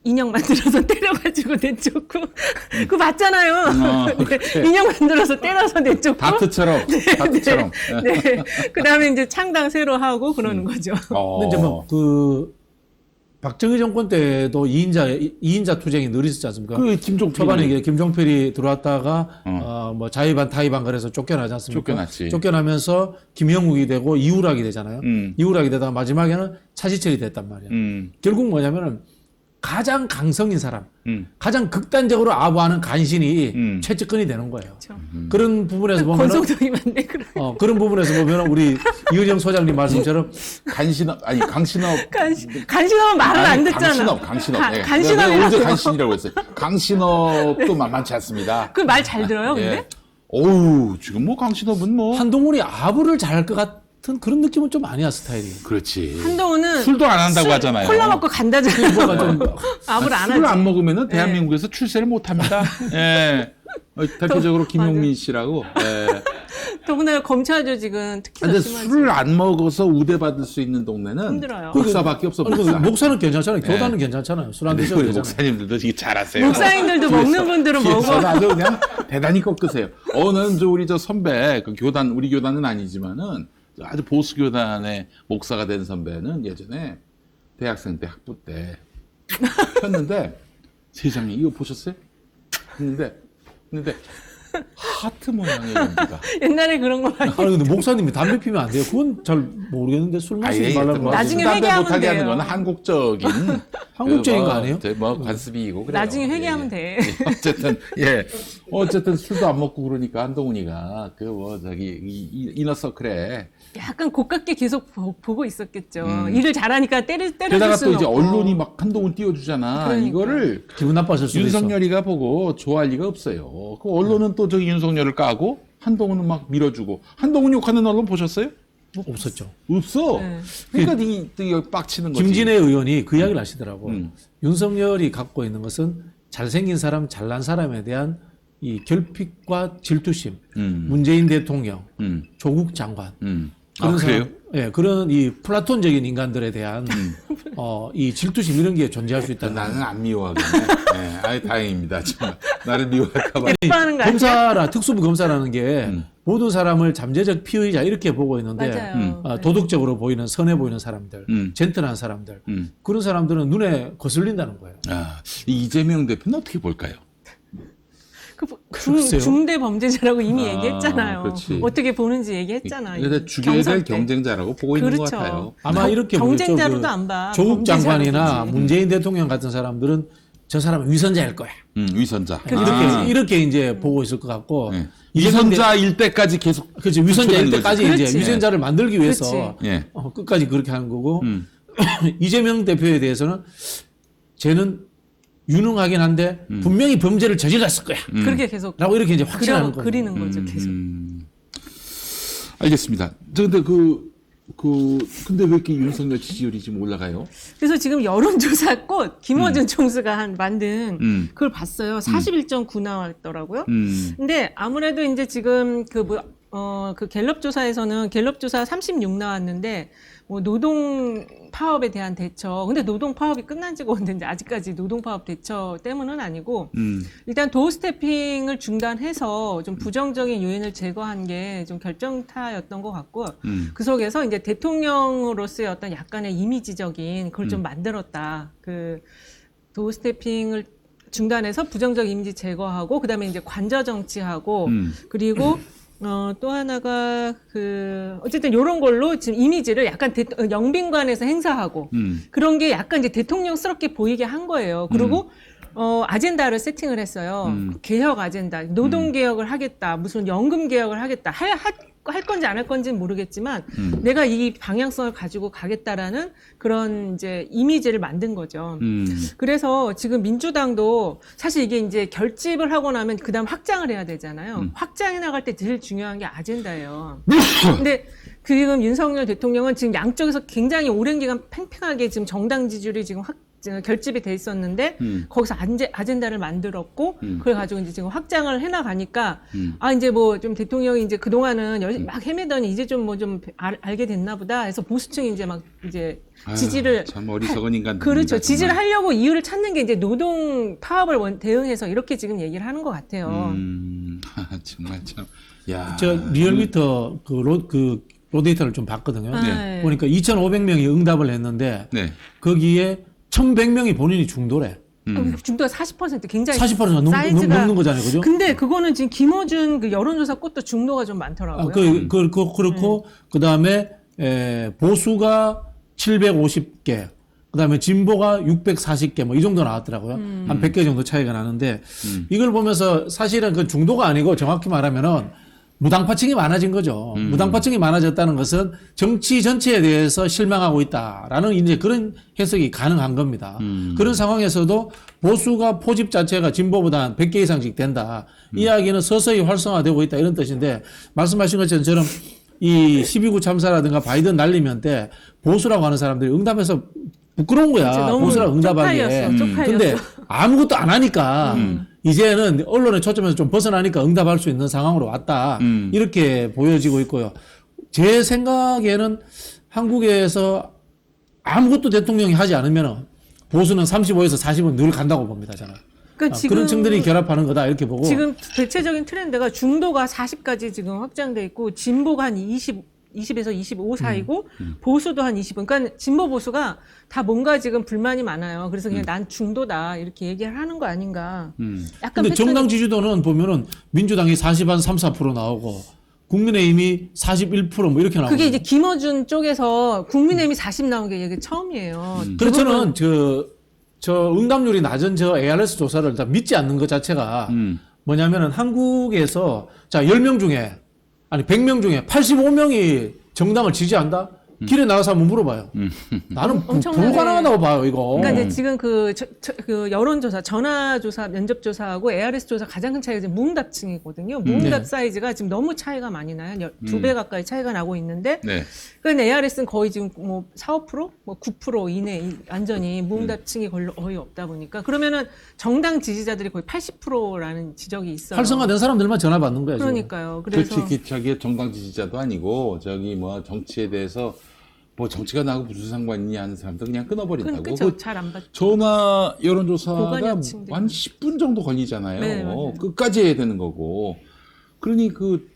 인형 만들어서 때려가지고 내쫓고 그거 맞잖아요. 네. 인형 만들어서 때려서 내쫓고 다트처럼. 네. 그다음에 이제 창당 새로 하고 그러는 거죠. 근데 이제 뭐 그 박정희 정권 때도 2인자 투쟁이 늘 있었지 않습니까? 그 김종필 초반에 이게 김종필이 들어왔다가 뭐 자의반 타의반 그래서 쫓겨나지 않습니까? 쫓겨났지. 쫓겨나면서 김영욱이 되고 이우락이 되잖아요. 이우락이 되다가 마지막에는 차지철이 됐단 말이야. 결국 뭐냐면은 가장 강성인 사람, 가장 극단적으로 아부하는 간신이 최측근이 되는 거예요. 그렇죠. 그런 부분에서 보면 권성동이 맞네. 그런 부분에서 보면 우리 이은영 소장님 말씀처럼 강신업은 간신업은 말을 안 듣잖아. 강신업. 네. 간신업이라고. 어제 간신이라고 했어요. 강신업도 만만치 않습니다. 그 말 잘 들어요, 근데? 예. 어우, 지금 뭐 강신업은 뭐. 한동훈이 아부를 잘할 것 같은 그런 느낌은 좀 아니야, 스타일이. 그렇지. 한동훈은 술도 안 한다고 하잖아요. 콜라 먹고 간다잖아요. 아무를 안 하지. 술을 안 먹으면 대한민국에서 출세를 못 합니다. 예. 대표적으로 김용민 씨라고. 예. 더군다나 검찰도 지금 특히 근데 술을 안 먹어서 우대받을 수 있는 동네는 힘들어요. 목사밖에 없어. 목사. 목사는 괜찮잖아요. 교단은 괜찮잖아요. 술 안 드셔도 되잖아요. 목사님들도 되게 잘하세요. 목사님들도 먹는 분들은 먹어. 아주 그냥 대단히 꺾으세요. 우리 저 선배, 그 교단, 우리 교단은 아니지만은 아주 보수 교단의 목사가 된 선배는 예전에 대학생 때 학부 때 폈는데 세상에 이거 보셨어요? 했는데 하트 모양의 연기가. 옛날에 그런 거 많이. 아니 근데 목사님이 담배 피면 안 돼요. 그건 잘 모르겠는데 술 마시지 말라는 거. 나중에 담배 회개하면 못하게 돼요. 하는 건 한국적인 한국적인 거 아니에요? 뭐 관습이고 그래요. 나중에 회개하면 돼. 어쨌든 술도 안 먹고 그러니까 한동훈이가 그 뭐 저기 이너서클에 약간 고깝게 계속 보고 있었겠죠. 일을 잘하니까 때려줄 게다가 또 수는 이제 없고. 언론이 막 한동훈 띄워주잖아. 그러니까. 이거를 기분 나빴을 수도 있어. 윤석열이가 보고 좋아할 리가 없어요. 그 언론은 또 저기 윤석열을 까고 한동훈은 막 밀어주고. 한동훈 욕하는 언론 보셨어요? 없었죠. 없어. 네. 그러니까 되게 빡치는 거지. 김진애 의원이 그 이야기를 하시더라고. 윤석열이 갖고 있는 것은 잘생긴 사람, 잘난 사람에 대한 이 결핍과 질투심, 문재인 대통령, 조국 장관. 그런 그래요? 그런 이 플라톤적인 인간들에 대한 이 질투심 이런 게 존재할 수 있다. 나는 안 미워하겠네. 네, 아이 다행입니다. 정말 나를 미워할까봐. 예뻐하는 거 아니야? 검사라 특수부 검사라는 게 모든 사람을 잠재적 피의자 이렇게 보고 있는데 맞아요. 도덕적으로 보이는 선해 보이는 사람들, 젠틀한 사람들 그런 사람들은 눈에 거슬린다는 거예요. 이 이재명 대표는 어떻게 볼까요? 중대 범죄자라고 이미 얘기했잖아요. 그렇지. 어떻게 보는지 얘기했잖아요. 그래서 죽여야 될 경선 때. 경쟁자라고 보고 있는 것 그렇죠. 같아요. 아마 이렇게 경쟁자로도 보겠죠. 안 봐. 조국 범죄자로 장관이나 보지. 문재인 대통령 같은 사람들은 저 사람은 위선자일 거야. 위선자. 이렇게 이제 보고 있을 것 같고. 네. 위선자일 때까지 계속. 그렇죠. 위선자일 때까지 그렇지. 이제 위선자를 만들기 위해서 예. 끝까지 그렇게 하는 거고. 이재명 대표에 대해서는 쟤는 유능하긴 한데 분명히 범죄를 저질렀을 거야. 그렇게 계속 라고 이렇게 이제 확신하는 거예요. 그리는 거죠, 계속. 알겠습니다. 근데 근데 왜 이렇게 윤석열 지지율이 지금 올라가요? 그래서 지금 여론조사 꽃 김어준 총수가 만든 그걸 봤어요. 41.9 나왔더라고요. 근데 아무래도 이제 지금 그 갤럽 조사에서는 갤럽 조사 36 나왔는데 뭐 노동 파업에 대한 대처. 근데 노동 파업이 끝난 지가 언젠데 아직까지 노동 파업 대처 때문은 아니고 일단 도어 스태핑을 중단해서 좀 부정적인 요인을 제거한 게 좀 결정타였던 것 같고 그 속에서 이제 대통령으로서의 어떤 약간의 이미지적인 그걸 좀 만들었다. 그 도어 스태핑을 중단해서 부정적 이미지 제거하고 그다음에 이제 관저 정치하고 그리고 또 하나가 어쨌든 요런 걸로 지금 이미지를 약간 영빈관에서 행사하고 그런 게 약간 이제 대통령스럽게 보이게 한 거예요. 그리고 아젠다를 세팅을 했어요. 개혁 아젠다. 노동 개혁을 하겠다. 무슨 연금 개혁을 하겠다. 할 건지 안 할 건지는 모르겠지만 내가 이 방향성을 가지고 가겠다라는 그런 이제 이미지를 만든 거죠. 그래서 지금 민주당도 사실 이게 이제 결집을 하고 나면 그다음 확장을 해야 되잖아요. 확장해 나갈 때 제일 중요한 게 아젠다예요. 근데 지금 윤석열 대통령은 지금 양쪽에서 굉장히 오랜 기간 팽팽하게 지금 정당 지지율이 지금 결집이 돼 있었는데 거기서 아젠다를 만들었고 그래가지고 이제 지금 확장을 해나가니까 이제 뭐 좀 대통령이 이제 그동안은 막 헤매더니 이제 좀 뭐 좀 알게 됐나 보다 해서 보수층이 이제 막 이제 지지를 참 어리석은 인간. 그렇죠. 지지를 하려고 이유를 찾는 게 이제 노동 파업을 대응해서 이렇게 지금 얘기를 하는 것 같아요. 정말 참. 야. 저 리얼미터 그 로데이터를 좀 봤거든요. 네. 보니까 2,500명이 응답을 했는데 네. 거기에 1,100명이 본인이 중도래. 중도가 40% 굉장히 40% 넘는 거잖아요, 그죠? 근데 그거는 지금 김어준 그 여론조사 것도 중도가 좀 많더라고요. 그렇고 그다음에 보수가 750개, 그다음에 진보가 640개 뭐 이 정도 나왔더라고요. 한 100개 정도 차이가 나는데 이걸 보면서 사실은 그 중도가 아니고 정확히 말하면은 무당파층이 많아진 거죠. 무당파층이 많아졌다는 것은 정치 전체에 대해서 실망하고 있다라는 이제 그런 해석이 가능한 겁니다. 그런 상황에서도 보수가 포집 자체가 진보보다 한 100개 이상씩 된다. 이야기는 서서히 활성화되고 있다 이런 뜻인데 말씀하신 것처럼 이 12구 참사라든가 바이든 날리면 때 보수라고 하는 사람들이 응답해서 부끄러운 거야. 보수라고 응답하기에. 근데 아무것도 안 하니까 이제는 언론의 초점에서 좀 벗어나니까 응답할 수 있는 상황으로 왔다. 이렇게 보여지고 있고요. 제 생각에는 한국에서 아무것도 대통령이 하지 않으면 보수는 35에서 40은 늘 간다고 봅니다. 저는. 그러니까 지금 그런 층들이 결합하는 거다 이렇게 보고. 지금 대체적인 트렌드가 중도가 40까지 지금 확장돼 있고 진보가 한 20에서 25 사이고 보수도 한 20. 그러니까 진보 보수가 다 뭔가 지금 불만이 많아요. 그래서 그냥 난 중도다 이렇게 얘기를 하는 거 아닌가. 약간 근데 정당 지지도는 보면은 민주당이 40한 3, 4% 나오고 국민의힘이 41% 뭐 이렇게 나오고. 그게 이제 김어준 쪽에서 국민의힘이 40 나온 게 이게 처음이에요. 그래서 저는 저 응답률이 낮은 저 ARS 조사를 다 믿지 않는 것 자체가 뭐냐면은 한국에서 자 10명 중에 아니 100명 중에 85명이 정당을 지지한다? 길에 나가서 한번 물어봐요. 나는 불가능하다고 봐요, 이거. 그러니까 이제 지금 그 여론조사, 전화조사, 면접조사하고 ARS 조사 가장 큰 차이가 이제 무응답층이거든요. 무응답 사이즈가 지금 너무 차이가 많이 나요. 2배 가까이 차이가 나고 있는데, 그러니까 ARS는 거의 지금 뭐 4, 5%? 뭐 9% 이내 완전히 무응답층이 거의 없다 보니까 그러면은 정당 지지자들이 거의 80%라는 지적이 있어요. 활성화된 사람들만 전화 받는 거예요. 그러니까요. 그래서 솔직히 자기 정당 지지자도 아니고 저기 뭐 정치에 대해서 뭐 정치가 나하고 무슨 상관이 있냐 하는 사람들 그냥 끊어버린다고. 그렇죠. 잘 안 받죠. 전화 여론조사가 고관여층들. 한 10분 정도 걸리잖아요. 네, 맞아요. 끝까지 해야 되는 거고. 그러니 그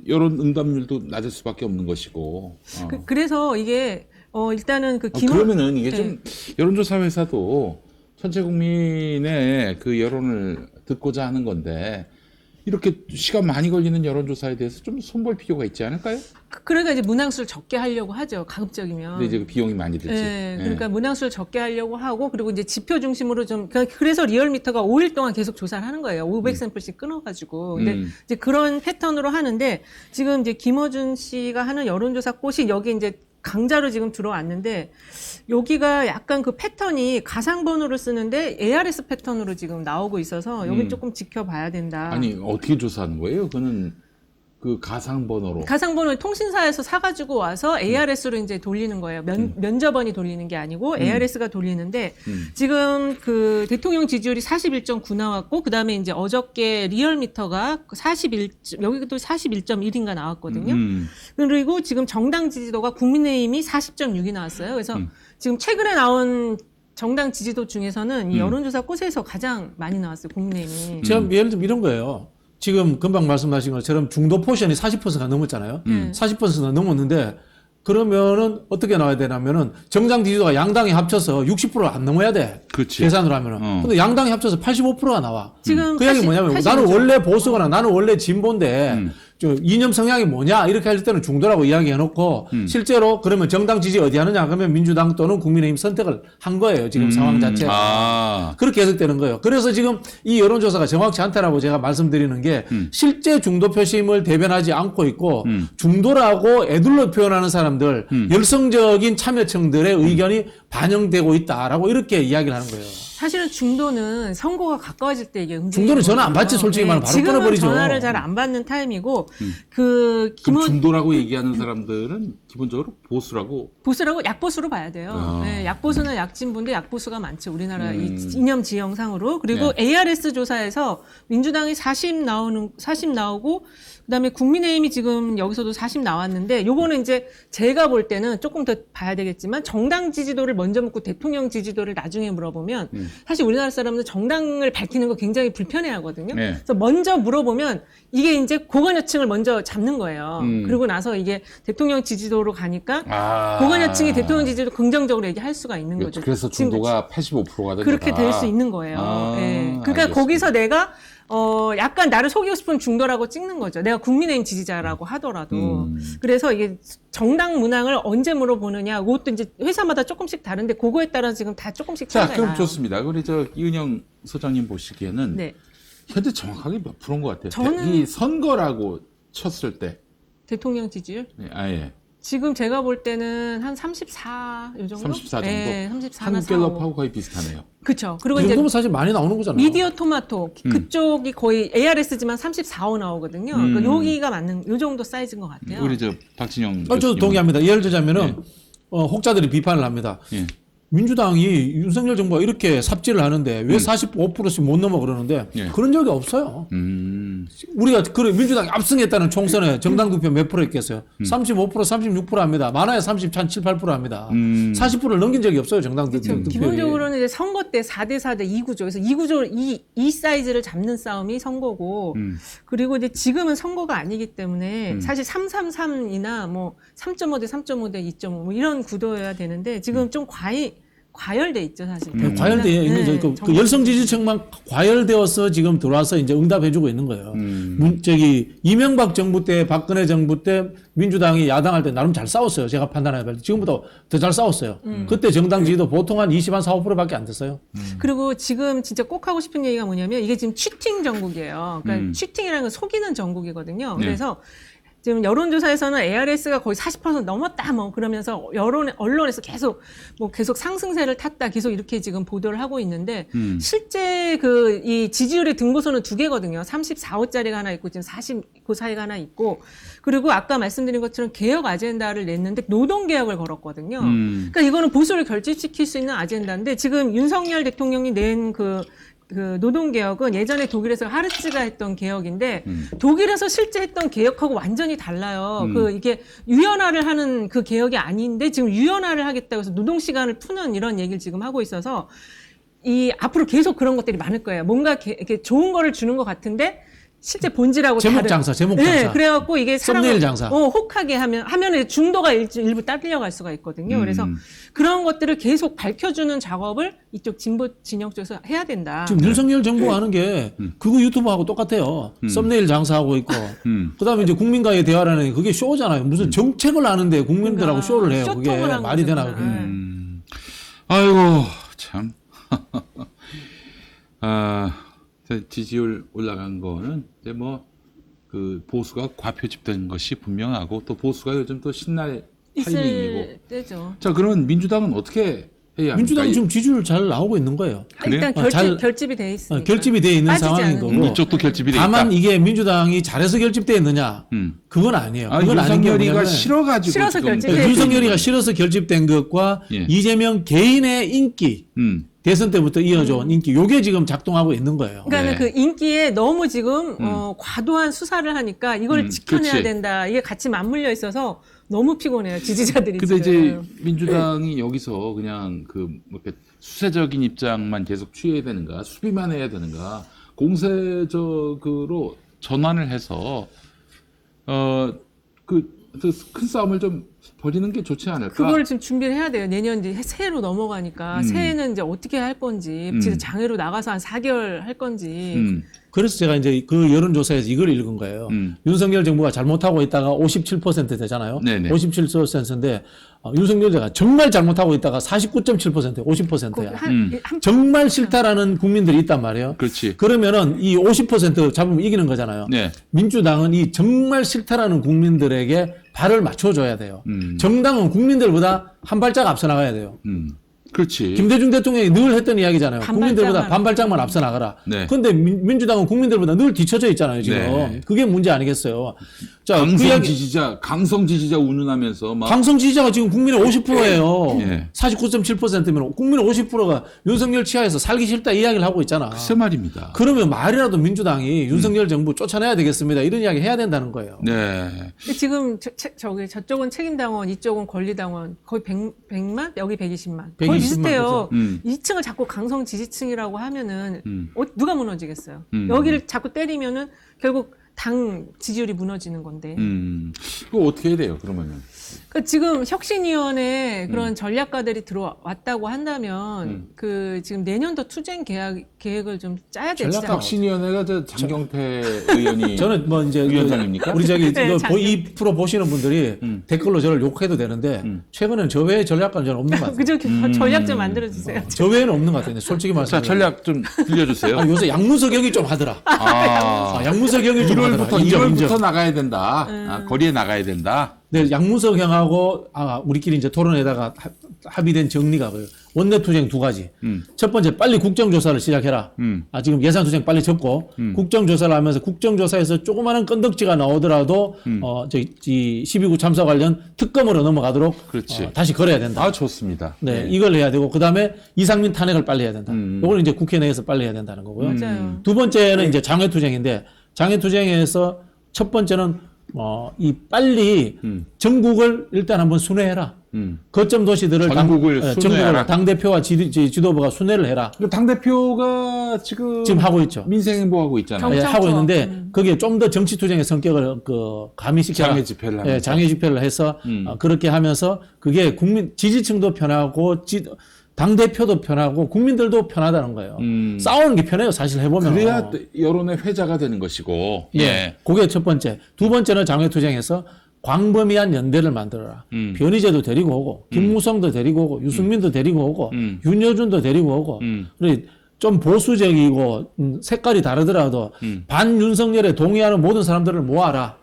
여론 응답률도 낮을 수밖에 없는 것이고. 그래서 이게 일단은 그러면은 이게 좀 여론조사 회사도 전체 국민의 그 여론을 듣고자 하는 건데 이렇게 시간 많이 걸리는 여론조사에 대해서 좀 손볼 필요가 있지 않을까요? 그러니까 이제 문항수를 적게 하려고 하죠. 가급적이면. 근데 이제 그 비용이 많이 들지. 네, 그러니까 문항수를 적게 하려고 하고 그리고 이제 지표 중심으로 좀 그래서 리얼미터가 5일 동안 계속 조사를 하는 거예요. 500샘플씩 끊어가지고. 근데 이제 그런 패턴으로 하는데 지금 이제 김어준 씨가 하는 여론조사 꽃이 여기 이제 강자로 지금 들어왔는데 여기가 약간 그 패턴이 가상번호를 쓰는데 ARS 패턴으로 지금 나오고 있어서 여기 조금 지켜봐야 된다. 아니 어떻게 조사하는 거예요? 그거는 그 가상번호로. 가상번호 통신사에서 사가지고 와서 ARS로 이제 돌리는 거예요. 면접원이 돌리는 게 아니고 ARS가 돌리는데 지금 그 대통령 지지율이 41.9 나왔고 그 다음에 이제 어저께 리얼미터가 41, 여기도 41.1인가 나왔거든요. 그리고 지금 정당 지지도가 국민의힘이 40.6이 나왔어요. 그래서 지금 최근에 나온 정당 지지도 중에서는 이 여론조사 꽃에서 가장 많이 나왔어요. 국민의힘이. 제가 예를 들면 이런 거예요. 지금 금방 말씀하신 것처럼 중도 포션이 40%가 넘었잖아요. 40%가 넘었는데 그러면은 어떻게 나와야 되냐면은 정당 지지도가 양당이 합쳐서 60%를 안 넘어야 돼. 그렇지. 계산으로 하면은. 근데 양당이 합쳐서 85%가 나와. 지금 그 얘기 뭐냐면 80, 나는 80이죠. 원래 보수거나 나는 원래 진보인데 저 이념 성향이 뭐냐 이렇게 할 때는 중도라고 이야기해놓고 실제로 그러면 정당 지지 어디 하느냐 그러면 민주당 또는 국민의힘 선택을 한 거예요. 지금 상황 자체가. 아. 그렇게 해석되는 거예요. 그래서 지금 이 여론조사가 정확치 않다라고 제가 말씀드리는 게 실제 중도 표심을 대변하지 않고 있고 중도라고 애둘러 표현하는 사람들 열성적인 참여층들의 의견이 반영되고 있다라고 이렇게 이야기를 하는 거예요. 사실은 중도는 선거가 가까워질 때 이게 중도는 전화 안 받지 솔직히 말하면 바로 지금은 끊어버리죠. 전화를 잘 안 받는 타임이고 그 그럼 중도라고 얘기하는 사람들은 기본적으로 보수라고. 보수라고 약보수로 봐야 돼요. 아. 네, 약보수는 약진보인데 약보수가 많죠. 우리나라 이 이념 지형상으로. 그리고 ARS 조사에서 민주당이 40 나오고 그다음에 국민의힘이 지금 여기서도 40 나왔는데 요거는 이제 제가 볼 때는 조금 더 봐야 되겠지만 정당 지지도를 먼저 묻고 대통령 지지도를 나중에 물어보면 사실 우리나라 사람은 정당을 밝히는 거 굉장히 불편해하거든요. 네. 그래서 먼저 물어보면 이게 이제 고관여층을 먼저 잡는 거예요. 그리고 나서 이게 대통령 지지도로 가니까 고관여층이 대통령 지지도 긍정적으로 얘기할 수가 있는 거죠. 그래서 중도가 85%가 된 그렇게 거다. 될 수 있는 거예요. 예. 그러니까 알겠습니다. 거기서 내가 약간 나를 속이고 싶은 중도라고 찍는 거죠. 내가 국민의힘 지지자라고 하더라도. 그래서 이게 정당 문항을 언제 물어보느냐, 그것도 이제 회사마다 조금씩 다른데, 그거에 따라서 지금 다 조금씩 자, 차이가 그럼 나요. 좋습니다. 우리 저 이은영 소장님 보시기에는 네. 현재 정확하게 몇 프로인 것 같아요? 저는- 이 선거라고 쳤을 때. 대통령 지지율? 네, 아예. 지금 제가 볼 때는 한 34, 요 정도? 34 정도? 네, 34나 한국 갤럽하고 거의 비슷하네요. 그쵸. 그리고 이 이제 정도면 사실 많이 나오는 거잖아요. 미디어 토마토, 그쪽이 거의 ARS지만 34호 나오거든요. 그러니까 여기가 맞는, 요 정도 사이즈인 것 같아요. 우리 저 박진영. 저도 교수님은. 동의합니다. 예를 들자면은 혹자들이 비판을 합니다. 예. 민주당이 윤석열 정부가 이렇게 삽질을 하는데 왜 45%씩 못 넘어 그러는데 예. 그런 적이 없어요. 우리가 그래 민주당이 압승했다는 총선에 정당 득표 몇 프로 했겠어요? 35%, 36% 합니다. 많아야 37, 8% 합니다. 40%를 넘긴 적이 없어요. 정당 득표. 기본적으로는 이제 선거 때 4대4대 2구조. 그래서 2구조, 이 사이즈를 잡는 싸움이 선거고, 그리고 이제 지금은 선거가 아니기 때문에 사실 333이나 뭐 3.5대 3.5대 2.5 뭐 이런 구도여야 되는데 지금 좀 과열돼 있죠, 사실. 과열돼 있는 그 열성 지지층만 과열되어서 지금 들어와서 이제 응답해주고 있는 거예요. 이명박 정부 때, 박근혜 정부 때 민주당이 야당할 때 나름 잘 싸웠어요. 제가 판단해볼 때 지금보다 더 잘 싸웠어요. 그때 정당 지지도 보통 한 20, 한 4, 5%밖에 안 됐어요. 그리고 지금 진짜 꼭 하고 싶은 얘기가 뭐냐면 이게 지금 취팅 전국이에요. 그러니까 취팅이라는 건 속이는 전국이거든요. 네. 그래서 지금 여론조사에서는 ARS가 거의 40% 넘었다, 뭐, 그러면서 언론에서 계속 상승세를 탔다, 계속 이렇게 지금 보도를 하고 있는데, 실제 이 지지율의 등고선은 두 개거든요. 34호짜리가 하나 있고, 지금 40, 그 사이가 하나 있고, 그리고 아까 말씀드린 것처럼 개혁 아젠다를 냈는데, 노동개혁을 걸었거든요. 그러니까 이거는 보수를 결집시킬 수 있는 아젠다인데, 지금 윤석열 대통령이 낸 그 노동개혁은 예전에 독일에서 하르츠가 했던 개혁인데 독일에서 실제 했던 개혁하고 완전히 달라요. 이게 유연화를 하는 그 개혁이 아닌데 지금 유연화를 하겠다고 해서 노동시간을 푸는 이런 얘기를 지금 하고 있어서 앞으로 계속 그런 것들이 많을 거예요. 뭔가 이렇게 좋은 거를 주는 것 같은데 실제 본질하고 제목 다른. 장사. 네, 그래갖고 이게 썸네일 장사. 혹하게 하면은 중도가 일부 딸려갈 수가 있거든요. 그래서 그런 것들을 계속 밝혀주는 작업을 이쪽 진보 진영 쪽에서 해야 된다. 지금 윤석열 정부가 하는 게 그거 유튜브하고 똑같아요. 썸네일 장사하고 있고 그다음에 이제 국민과의 대화라는 게 그게 쇼잖아요. 무슨 정책을 하는데 국민들하고 그러니까 쇼를 해요. 그게 쇼통을 한 말이 거죠, 되나 그게. 그냥. 아이고, 참. 지지율 올라간 거는 이제 그 보수가 과표집된 것이 분명하고 또 보수가 요즘 또 신날 타이밍이고. 있을 때죠. 자, 그러면 민주당은 어떻게 해야 민주당 합니까? 지금 지지율 잘 나오고 있는 거예요. 일단 그래요? 결집이 돼 있으니까. 결집이 돼 있는 빠지지 상황인 않으니까. 거고. 이쪽도 결집이 돼 다만 있다. 이게 민주당이 잘해서 결집돼 있느냐? 그건 아니에요. 그건 아닌 게 윤석열이가 뭐냐면 싫어가지고 싫어서 지금 결집돼 네, 윤석열이가 싫어서 결집된 것과 예. 이재명 개인의 인기 대선 때부터 이어져 온 인기 요게 지금 작동하고 있는 거예요. 그러니까 네. 그 인기에 너무 지금 과도한 수사를 하니까 이걸 지켜내야 그렇지. 된다. 이게 같이 맞물려 있어서 너무 피곤해요. 지지자들이 근데 이제 지금. 민주당이 여기서 그냥 그 뭐 이렇게 수세적인 입장만 계속 취해야 되는가, 수비만 해야 되는가, 공세적으로 전환을 해서 그 큰 싸움을 좀 벌이는 게 좋지 않을까? 그걸 지금 준비를 해야 돼요. 내년 이제 새해로 넘어가니까 새해는 이제 어떻게 할 건지, 진짜 장외로 나가서 한 4개월 할 건지. 그래서 제가 이제 그 여론조사에서 이걸 읽은 거예요. 윤석열 정부가 잘못하고 있다가 57% 되잖아요. 네네. 57%인데 윤석열 정부가 정말 잘못하고 있다가 49.7%, 50%야. 정말 싫다라는 국민들이 있단 말이에요. 그렇지. 그러면은 이 50% 잡으면 이기는 거잖아요. 네. 민주당은 이 정말 싫다라는 국민들에게 발을 맞춰줘야 돼요. 정당은 국민들보다 한 발짝 앞서 나가야 돼요. 그렇지. 김대중 대통령이 늘 했던 이야기잖아요. 반발짝만. 국민들보다 반발짝만 앞서 나가라. 네. 그런데 민주당은 국민들보다 늘 뒤처져 있잖아요, 지금. 네. 그게 문제 아니겠어요. 자, 강성 지지자 운운하면서 막 강성 지지자가 지금 국민의 50%예요. 예. 49.7%면 국민의 50%가 윤석열 치하에서 살기 싫다 이야기를 하고 있잖아. 글쎄 말입니다. 그러면 말이라도 민주당이 윤석열 정부 쫓아내야 되겠습니다. 이런 이야기 해야 된다는 거예요. 네. 근데 지금 저쪽은 책임당원, 이쪽은 권리당원 거의 100만? 여기 120만. 거의 120만, 비슷해요. 그죠? 2층을 자꾸 강성 지지층이라고 하면은 누가 무너지겠어요? 음. 여기를 자꾸 때리면은 결국 당 지지율이 무너지는 건데. 그거 어떻게 해야 돼요, 그러면은? 그러니까 지금 혁신위원회 그런 전략가들이 들어왔다고 한다면 그 지금 내년도 투쟁 계획을 좀 짜야 되지 않아요? 혁신위원회가 저 장경태 의원이 저는 뭐 이제 위원장입니까? 우리 저기 네, 이 프로 보시는 분들이 댓글로 저를 욕해도 되는데 최근에는 저 외에 전략가는 저는 없는 것 같아요. 그저 전략 좀 만들어 주세요. 저 외에는 없는 것 같아요. 솔직히 자, 말씀드리면. 전략 좀 들려주세요. 요새 양문석영이 좀 하더라. 아, 양문석영이 좀 하더라. 1월부터 인정. 1월부터 나가야 된다. 거리에 나가야 된다. 네, 양문석 형하고 우리끼리 이제 토론에다가 합의된 정리가 그래요. 원내투쟁 두 가지. 첫 번째, 빨리 국정조사를 시작해라. 지금 예산투쟁 빨리 접고 국정조사를 하면서 국정조사에서 조그마한 건덕지가 나오더라도 12구 참사 관련 특검으로 넘어가도록 그렇지. 다시 걸어야 된다. 아, 좋습니다. 네, 이걸 해야 되고 그다음에 이상민 탄핵을 빨리 해야 된다. 이걸 이제 국회 내에서 빨리 해야 된다는 거고요. 맞아요. 두 번째는 이제 장외투쟁인데 장외투쟁에서 첫 번째는 빨리 전국을 일단 한번 순회해라. 거점 도시들을 전국을 순회하라. 전국을 당 대표와 지도부가 순회를 해라. 당 대표가 지금 하고 있죠. 민생행보하고 있잖아요. 경찰 하고 청. 있는데 거기에 좀 더 정치 투쟁의 성격을 가미시켜라. 장외 집회를 하면서. 장외 집회를 해서 그렇게 하면서 그게 국민 지지층도 편하고 당 대표도 편하고 국민들도 편하다는 거예요. 싸우는 게 편해요, 사실 해보면. 그래야 여론의 회자가 되는 것이고. 예. 그게 첫 번째. 두 번째는 장외투쟁에서 광범위한 연대를 만들어라. 변희재도 데리고 오고, 김무성도 데리고 오고, 유승민도 데리고 오고, 윤여준도 데리고 오고, 그리고 좀 보수적이고 색깔이 다르더라도 반윤석열에 동의하는 모든 사람들을 모아라.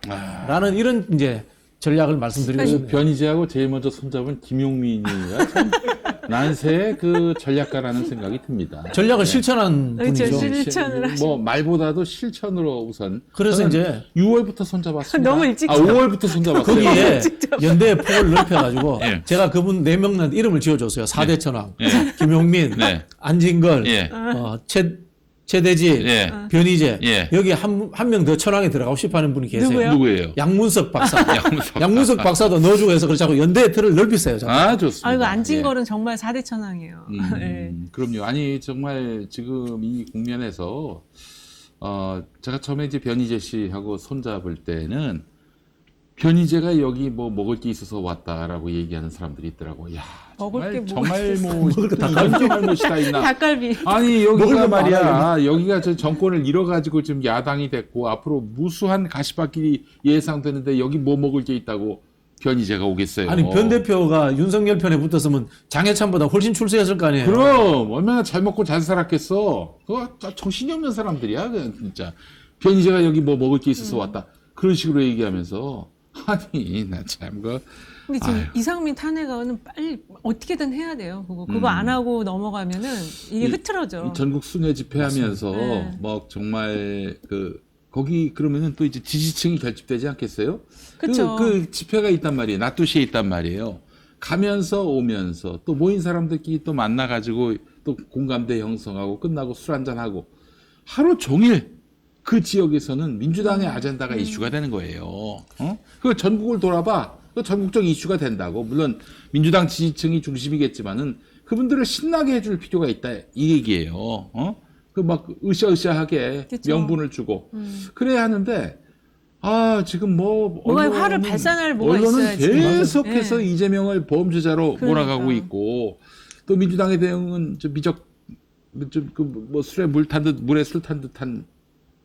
라는 이런 이제 전략을 말씀드리고 있습니다. 변희재하고 제일 먼저 손잡은 김용민이가 참 난세의 그 전략가라는 생각이 듭니다. 전략을 실천한 그렇죠. 분이죠. 실천을 하시. 뭐 말보다도 실천으로 우선. 그래서 저는 이제 6월부터 손잡았습니다. 너무 일찍 5월부터 손잡았어요. 거기에 연대의 폭을 넓혀가지고 예. 제가 그분 4명한테 이름을 지어줬어요. 4대 천왕. 김용민, 네. 안진걸, 예. 최대지, 예. 변희재. 예. 여기 한 명 더 천왕에 들어가고 싶어하는 분이 계세요. 누구요? 누구예요? 양문석 박사. 양문석 박사도 넣어주고 해서 그래서 자꾸 연대의 틀을 넓히세요. 자꾸. 아, 좋습니다. 아, 이거 앉은 예. 거는 정말 4대 천왕이에요. 네. 그럼요. 아니, 정말 지금 이 국면에서, 제가 처음에 이제 변희재 씨하고 손잡을 때는 변희재가 여기 뭐 먹을 게 있어서 왔다라고 얘기하는 사람들이 있더라고. 야, 먹을 게 정말 뭐가 뭐 인정할 것이 다 있나. 닭갈비. 아니 먹을 여기가 거 말이야. 많아요. 여기가 저 정권을 잃어가지고 지금 야당이 됐고 앞으로 무수한 가시밭길이 예상되는데 여기 뭐 먹을 게 있다고 변희재가 오겠어요. 아니 변 대표가 윤석열 편에 붙었으면 장해찬보다 훨씬 출세했을 거 아니에요. 그럼 얼마나 잘 먹고 잘 살았겠어. 그거 정신이 없는 사람들이야, 그냥 진짜. 변희재가 여기 뭐 먹을 게 있어서 왔다. 그런 식으로 얘기하면서 아니 나 참 그. 근데 지금 아유. 이상민 탄핵안은 빨리 어떻게든 해야 돼요. 그거 안 하고 넘어가면은 이게 흐트러져. 이 전국 순회 집회하면서 네. 뭐 정말 그 거기 그러면은 또 이제 지지층이 결집되지 않겠어요? 그쵸. 그 집회가 있단 말이에요. 낮도시에 있단 말이에요. 가면서 오면서 또 모인 사람들끼리 또 만나가지고 또 공감대 형성하고 끝나고 술 한잔하고 하루 종일 그 지역에서는 민주당의 아젠다가 이슈가 되는 거예요. 그 전국을 돌아봐. 그 전국적 이슈가 된다고. 물론 민주당 지지층이 중심이겠지만은 그분들을 신나게 해줄 필요가 있다 이 얘기예요. 그 막 으쌰으쌰하게 그쵸. 명분을 주고 그래야 하는데 지금 뭐 뭐가 화를 발산할 뭐가 언론은 있어야지. 계속해서 네. 이재명을 보험주자로 그러니까. 몰아가고 있고 또 민주당의 대응은 좀 미적 뭐 술에 물 탄 듯 물에 술 탄 듯한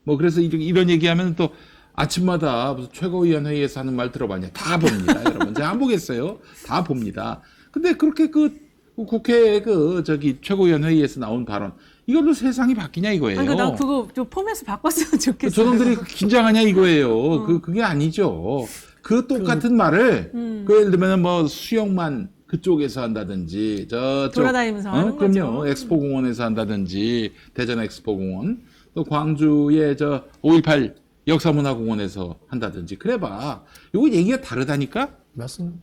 뭐 그래서 이런 얘기하면 또 아침마다 무슨 최고위원회의에서 하는 말 들어봤냐 다 봅니다 여러분 제가 안 보겠어요 다 봅니다 근데 그렇게 그 국회 최고위원회의에서 나온 발언 이걸로 세상이 바뀌냐 이거예요. 아니, 나 그거 좀 포맷을 바꿨으면 좋겠어요. 저놈들이 긴장하냐 이거예요. 그게 아니죠. 그 똑같은 말을 예를 들면 뭐 수영만 그쪽에서 한다든지 저쪽 돌아다니면서 하는 그럼요. 거죠. 엑스포 공원에서 한다든지 대전 엑스포 공원 또 광주의 5.18 역사문화공원에서 한다든지 그래봐. 이거 얘기가 다르다니까. 맞습니다.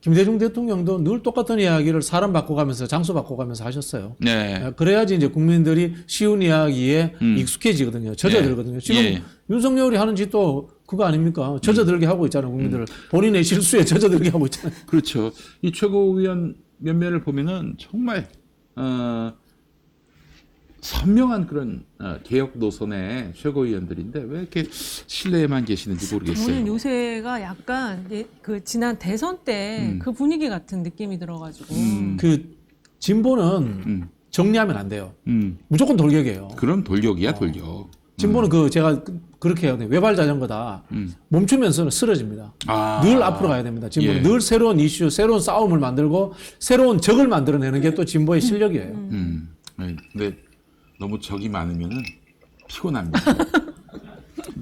김대중 대통령도 늘 똑같은 이야기를 사람 바꿔가면서 장소 바꿔가면서 하셨어요. 네. 그래야지 이제 국민들이 쉬운 이야기에 익숙해지거든요. 젖어들거든요. 지금 윤석열이 하는 짓도 그거 아닙니까? 젖어들게 하고 있잖아요. 국민들을. 본인의 실수에 젖어들게 하고 있잖아요. 그렇죠. 이 최고위원 면면을 보면은 정말 선명한 그런 개혁 노선의 최고위원들인데 왜 이렇게 실내에만 계시는지 모르겠어요. 저는 요새가 약간 그 지난 대선 때 그 분위기 같은 느낌이 들어가지고 그 진보는 정리하면 안 돼요. 무조건 돌격이에요. 그럼 돌격이야 돌격. 진보는 제가 그렇게 해요. 외발 자전거다. 멈추면서는 쓰러집니다. 늘 앞으로 가야 됩니다. 진보는 늘 새로운 이슈, 새로운 싸움을 만들고 새로운 적을 만들어내는 게 또 진보의 실력이에요. 근데 너무 적이 많으면은 피곤합니다.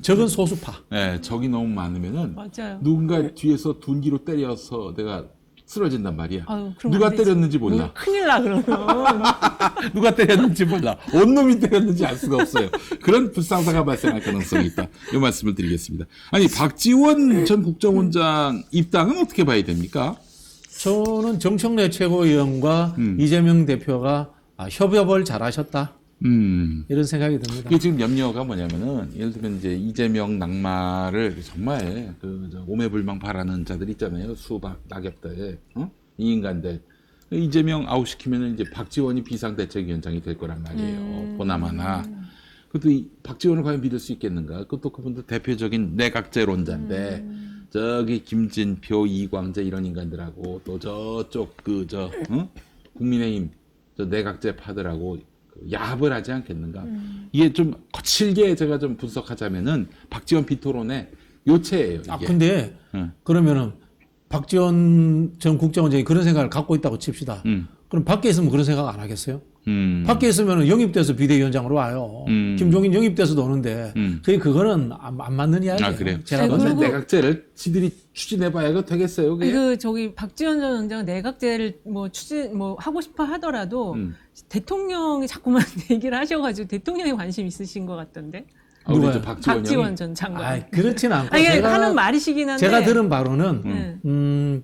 적은 소수파. 네, 적이 너무 많으면은 맞아요. 누군가 뒤에서 둔기로 때려서 내가 쓰러진단 말이야. 아유, 그럼 누가 안 되지. 때렸는지 몰라. 큰일 나 그러면. 누가 때렸는지 몰라. 어느 놈이 때렸는지 알 수가 없어요. 그런 불상사가 발생할 가능성이 있다. 이 말씀을 드리겠습니다. 아니 박지원 전 국정원장 입당은 어떻게 봐야 됩니까? 저는 정청래 최고위원과 이재명 대표가 협업을 잘하셨다. 이런 생각이 듭니다. 이게 지금 염려가 뭐냐면은 예를 들면 이제 이재명 낙마를 정말 오매불망 바라는 자들 있잖아요. 수박 낙엽들, 이 인간들. 이재명 아웃시키면은 이제 박지원이 비상대책위원장이 될 거란 말이에요. 보나마나. 그것도 박지원을 과연 믿을 수 있겠는가? 그것도 그분들 대표적인 내각제론자인데 저기 김진표, 이광재 이런 인간들하고 또 저쪽 국민의힘 내각제 파들하고 야합을 하지 않겠는가? 이게 좀 거칠게 제가 좀 분석하자면은 박지원 비토론의 요체예요. 이게. 근데 그러면은 박지원 전 국정원장이 그런 생각을 갖고 있다고 칩시다. 그럼 밖에 있으면 그런 생각 안 하겠어요? 밖에 있으면 영입돼서 비대위원장으로 와요. 김종인 영입돼서도 오는데 그거는 안 맞는 이야기예요. 그래요? 제가 그리고 봤을 때. 내각제를 지들이 추진해봐야 이거 되겠어요? 그게? 박지원 전 원장은 내각제를 하고 싶어 하더라도 대통령이 자꾸만 얘기를 하셔가지고 대통령이 관심 있으신 것 같던데. 우리 누가요? 박지원 전 장관. 그렇진 않고. 아니, 하는 말이시긴 한데. 제가 들은 바로는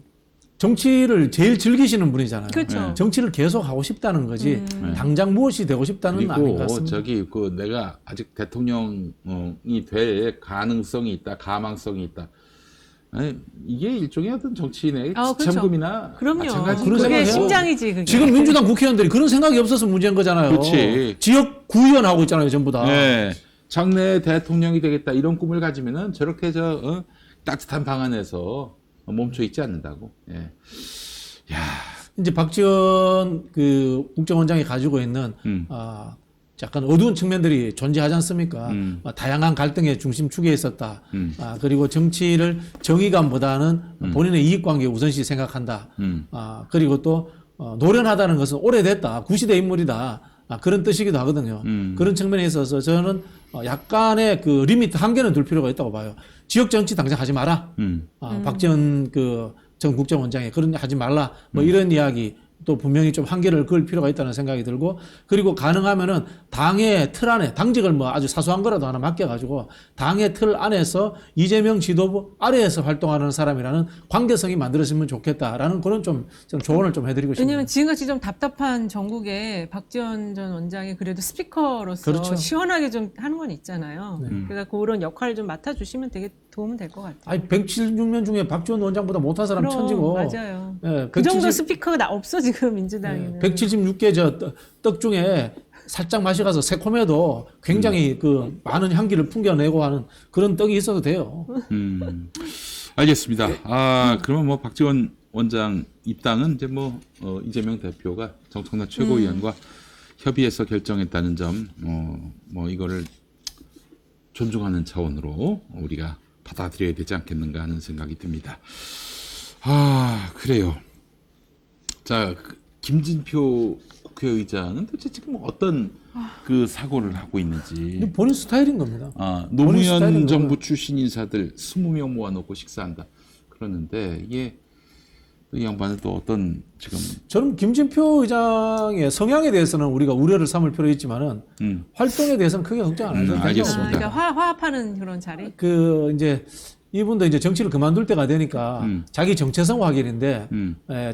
정치를 제일 즐기시는 분이잖아요. 그렇죠. 정치를 계속 하고 싶다는 거지 당장 무엇이 되고 싶다는 건 아닌 것 그리고 같습니다. 내가 아직 대통령이 될 가능성이 있다, 가망성이 있다. 아니, 이게 일종의 어떤 정치인의 지참금이나 그럼요. 마찬가지. 그런 그게 생각해요. 심장이지. 그게. 지금 민주당 국회의원들이 그런 생각이 없어서 문제인 거잖아요. 그렇지. 지역 구의원 하고 있잖아요, 전부 다. 네. 장래 대통령이 되겠다 이런 꿈을 가지면은 저렇게 따뜻한 방 안에서 멈춰 있지 않는다고. 예. 야. 이제 박지원 국정원장이 가지고 있는 약간 어두운 측면들이 존재하지 않습니까? 다양한 갈등의 중심축에 있었다. 그리고 정치를 정의감보다는 본인의 이익관계 우선시 생각한다. 그리고 또 노련하다는 것은 오래됐다. 구시대 인물이다. 그런 뜻이기도 하거든요. 그런 측면에 있어서 저는 약간의 그 리미트 한계는 둘 필요가 있다고 봐요. 지역 정치 당장 하지 마라. 박지원 전 국정원장이 그런 하지 말라. 뭐 이런 이야기. 또 분명히 좀 한계를 그을 필요가 있다는 생각이 들고, 그리고 가능하면은 당의 틀 안에, 당직을 뭐 아주 사소한 거라도 하나 맡겨가지고 당의 틀 안에서 이재명 지도부 아래에서 활동하는 사람이라는 관계성이 만들어지면 좋겠다라는 그런 좀 조언을 좀 해드리고 싶습니다. 왜냐면 지금같이 좀 답답한 전국에 박지원 전 원장이 그래도 스피커로서 그렇죠. 시원하게 좀 하는 건 있잖아요. 그러니까 그런 역할을 좀 맡아주시면 되게 도움은 될 것 같아요. 아니 176명 중에 박지원 원장보다 못한 사람 그럼, 천지고. 맞아요. 예, 그 정도 스피커가 없어 지금 민주당에는. 176개 떡 중에 살짝 맛이 가서 새콤해도 굉장히 그 많은 향기를 풍겨내고 하는 그런 떡이 있어도 돼요. 알겠습니다. 그러면 뭐 박지원 원장 입당은 이제 뭐 이재명 대표가 정청래 최고위원과 협의해서 결정했다는 점, 뭐 이거를 존중하는 차원으로 우리가 받아들여야 되지 않겠는가 하는 생각이 듭니다. 그래요. 자, 김진표 국회의장은 도대체 지금 어떤 그 사고를 하고 있는지. 본인 스타일인 겁니다. 노무현 정부 출신 인사들 20명 모아놓고 식사한다. 그러는데 이게 이 양반은 또 어떤 지금. 저는 김진표 의장의 성향에 대해서는 우리가 우려를 삼을 필요 있지만은 활동에 대해서는 크게 걱정 안 해도 된다고 알겠습니다. 그러니까 화합하는 그런 자리. 이제 이분도 이제 정치를 그만둘 때가 되니까 자기 정체성 확인인데,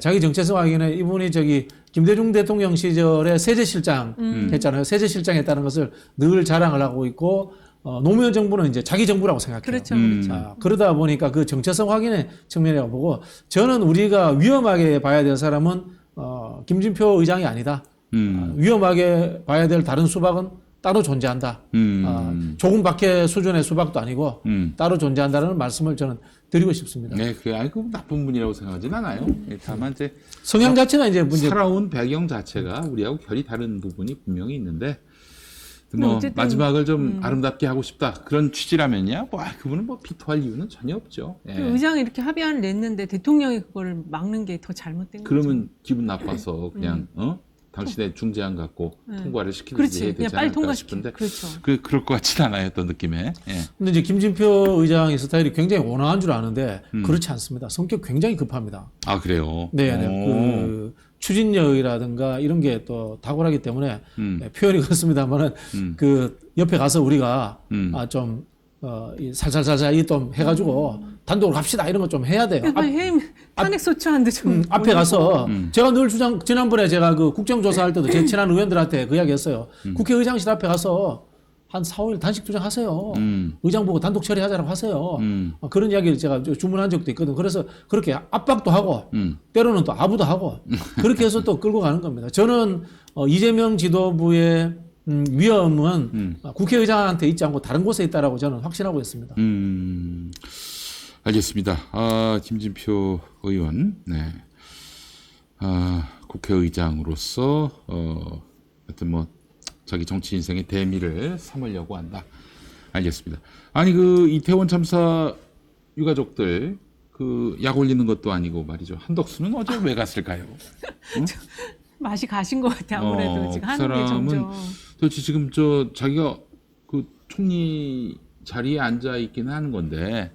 자기 정체성 확인에 이분이 김대중 대통령 시절에 세제실장 했잖아요. 세제실장 했다는 것을 늘 자랑을 하고 있고, 노무현 정부는 이제 자기 정부라고 생각해요. 그렇죠, 그렇죠. 자, 그러다 보니까 그 정체성 확인의 측면이라고 보고, 저는 우리가 위험하게 봐야 될 사람은 김진표 의장이 아니다. 위험하게 봐야 될 다른 수박은 따로 존재한다. 조금 밖의 수준의 수박도 아니고 따로 존재한다는 말씀을 저는 드리고 싶습니다. 네, 그래. 아이고 나쁜 분이라고 생각하진 않아요. 다만 이제 성향 자체가 이제 문제. 살아온 배경 자체가 우리하고 결이 다른 부분이 분명히 있는데, 뭐 어쨌든, 마지막을 좀 아름답게 하고 싶다 그런 취지라면요, 뭐 그분은 뭐 비토할 이유는 전혀 없죠. 예. 그 의장이 이렇게 합의안을 냈는데 대통령이 그거를 막는 게 더 잘못된 거죠. 그러면 기분 나빠서 그냥 당신의 중재안 갖고 통과를 시키든지 그렇지. 해야 그냥 되지 빨리 않을까 통과시켜. 싶은데, 그렇죠. 그럴 것 같진 않아요. 어떤 느낌에. 예. 근데 이제 김진표 의장의 스타일이 굉장히 온화한 줄 아는데 그렇지 않습니다. 성격 굉장히 급합니다. 그래요. 네, 그 추진력이라든가 이런 게 또 탁월하기 때문에 표현이 그렇습니다만은 그 옆에 가서 우리가 좀 살살살살 좀 해가지고 단독으로 갑시다 이런 거 좀 해야 돼요. 해임 탄핵 소추안도 좀 앞에 가서 제가 늘 지난번에 제가 그 국정조사할 때도 제 친한 의원들한테 그 이야기 했어요. 국회의장실 앞에 가서 한 4, 5일 단식 투쟁하세요. 의장 보고 단독 처리하자라고 하세요. 그런 이야기를 제가 주문한 적도 있거든요. 그래서 그렇게 압박도 하고 때로는 또 아부도 하고 그렇게 해서 또 끌고 가는 겁니다. 저는 이재명 지도부의 위험은 국회의장한테 있지 않고 다른 곳에 있다라고 저는 확신하고 있습니다. 알겠습니다. 김진표 의원, 네. 국회의장으로서 하여튼 뭐 자기 정치 인생의 대미를 삼으려고 한다. 알겠습니다. 아니 그 이태원 참사 유가족들 그 약 올리는 것도 아니고 말이죠. 한덕수는 어제 왜 갔을까요? 응? 맛이 가신 것 같아. 아무래도 지금 그 하는 게 사람은 점점. 도대체 지금 자기가 그 총리 자리에 앉아 있기는 하는 건데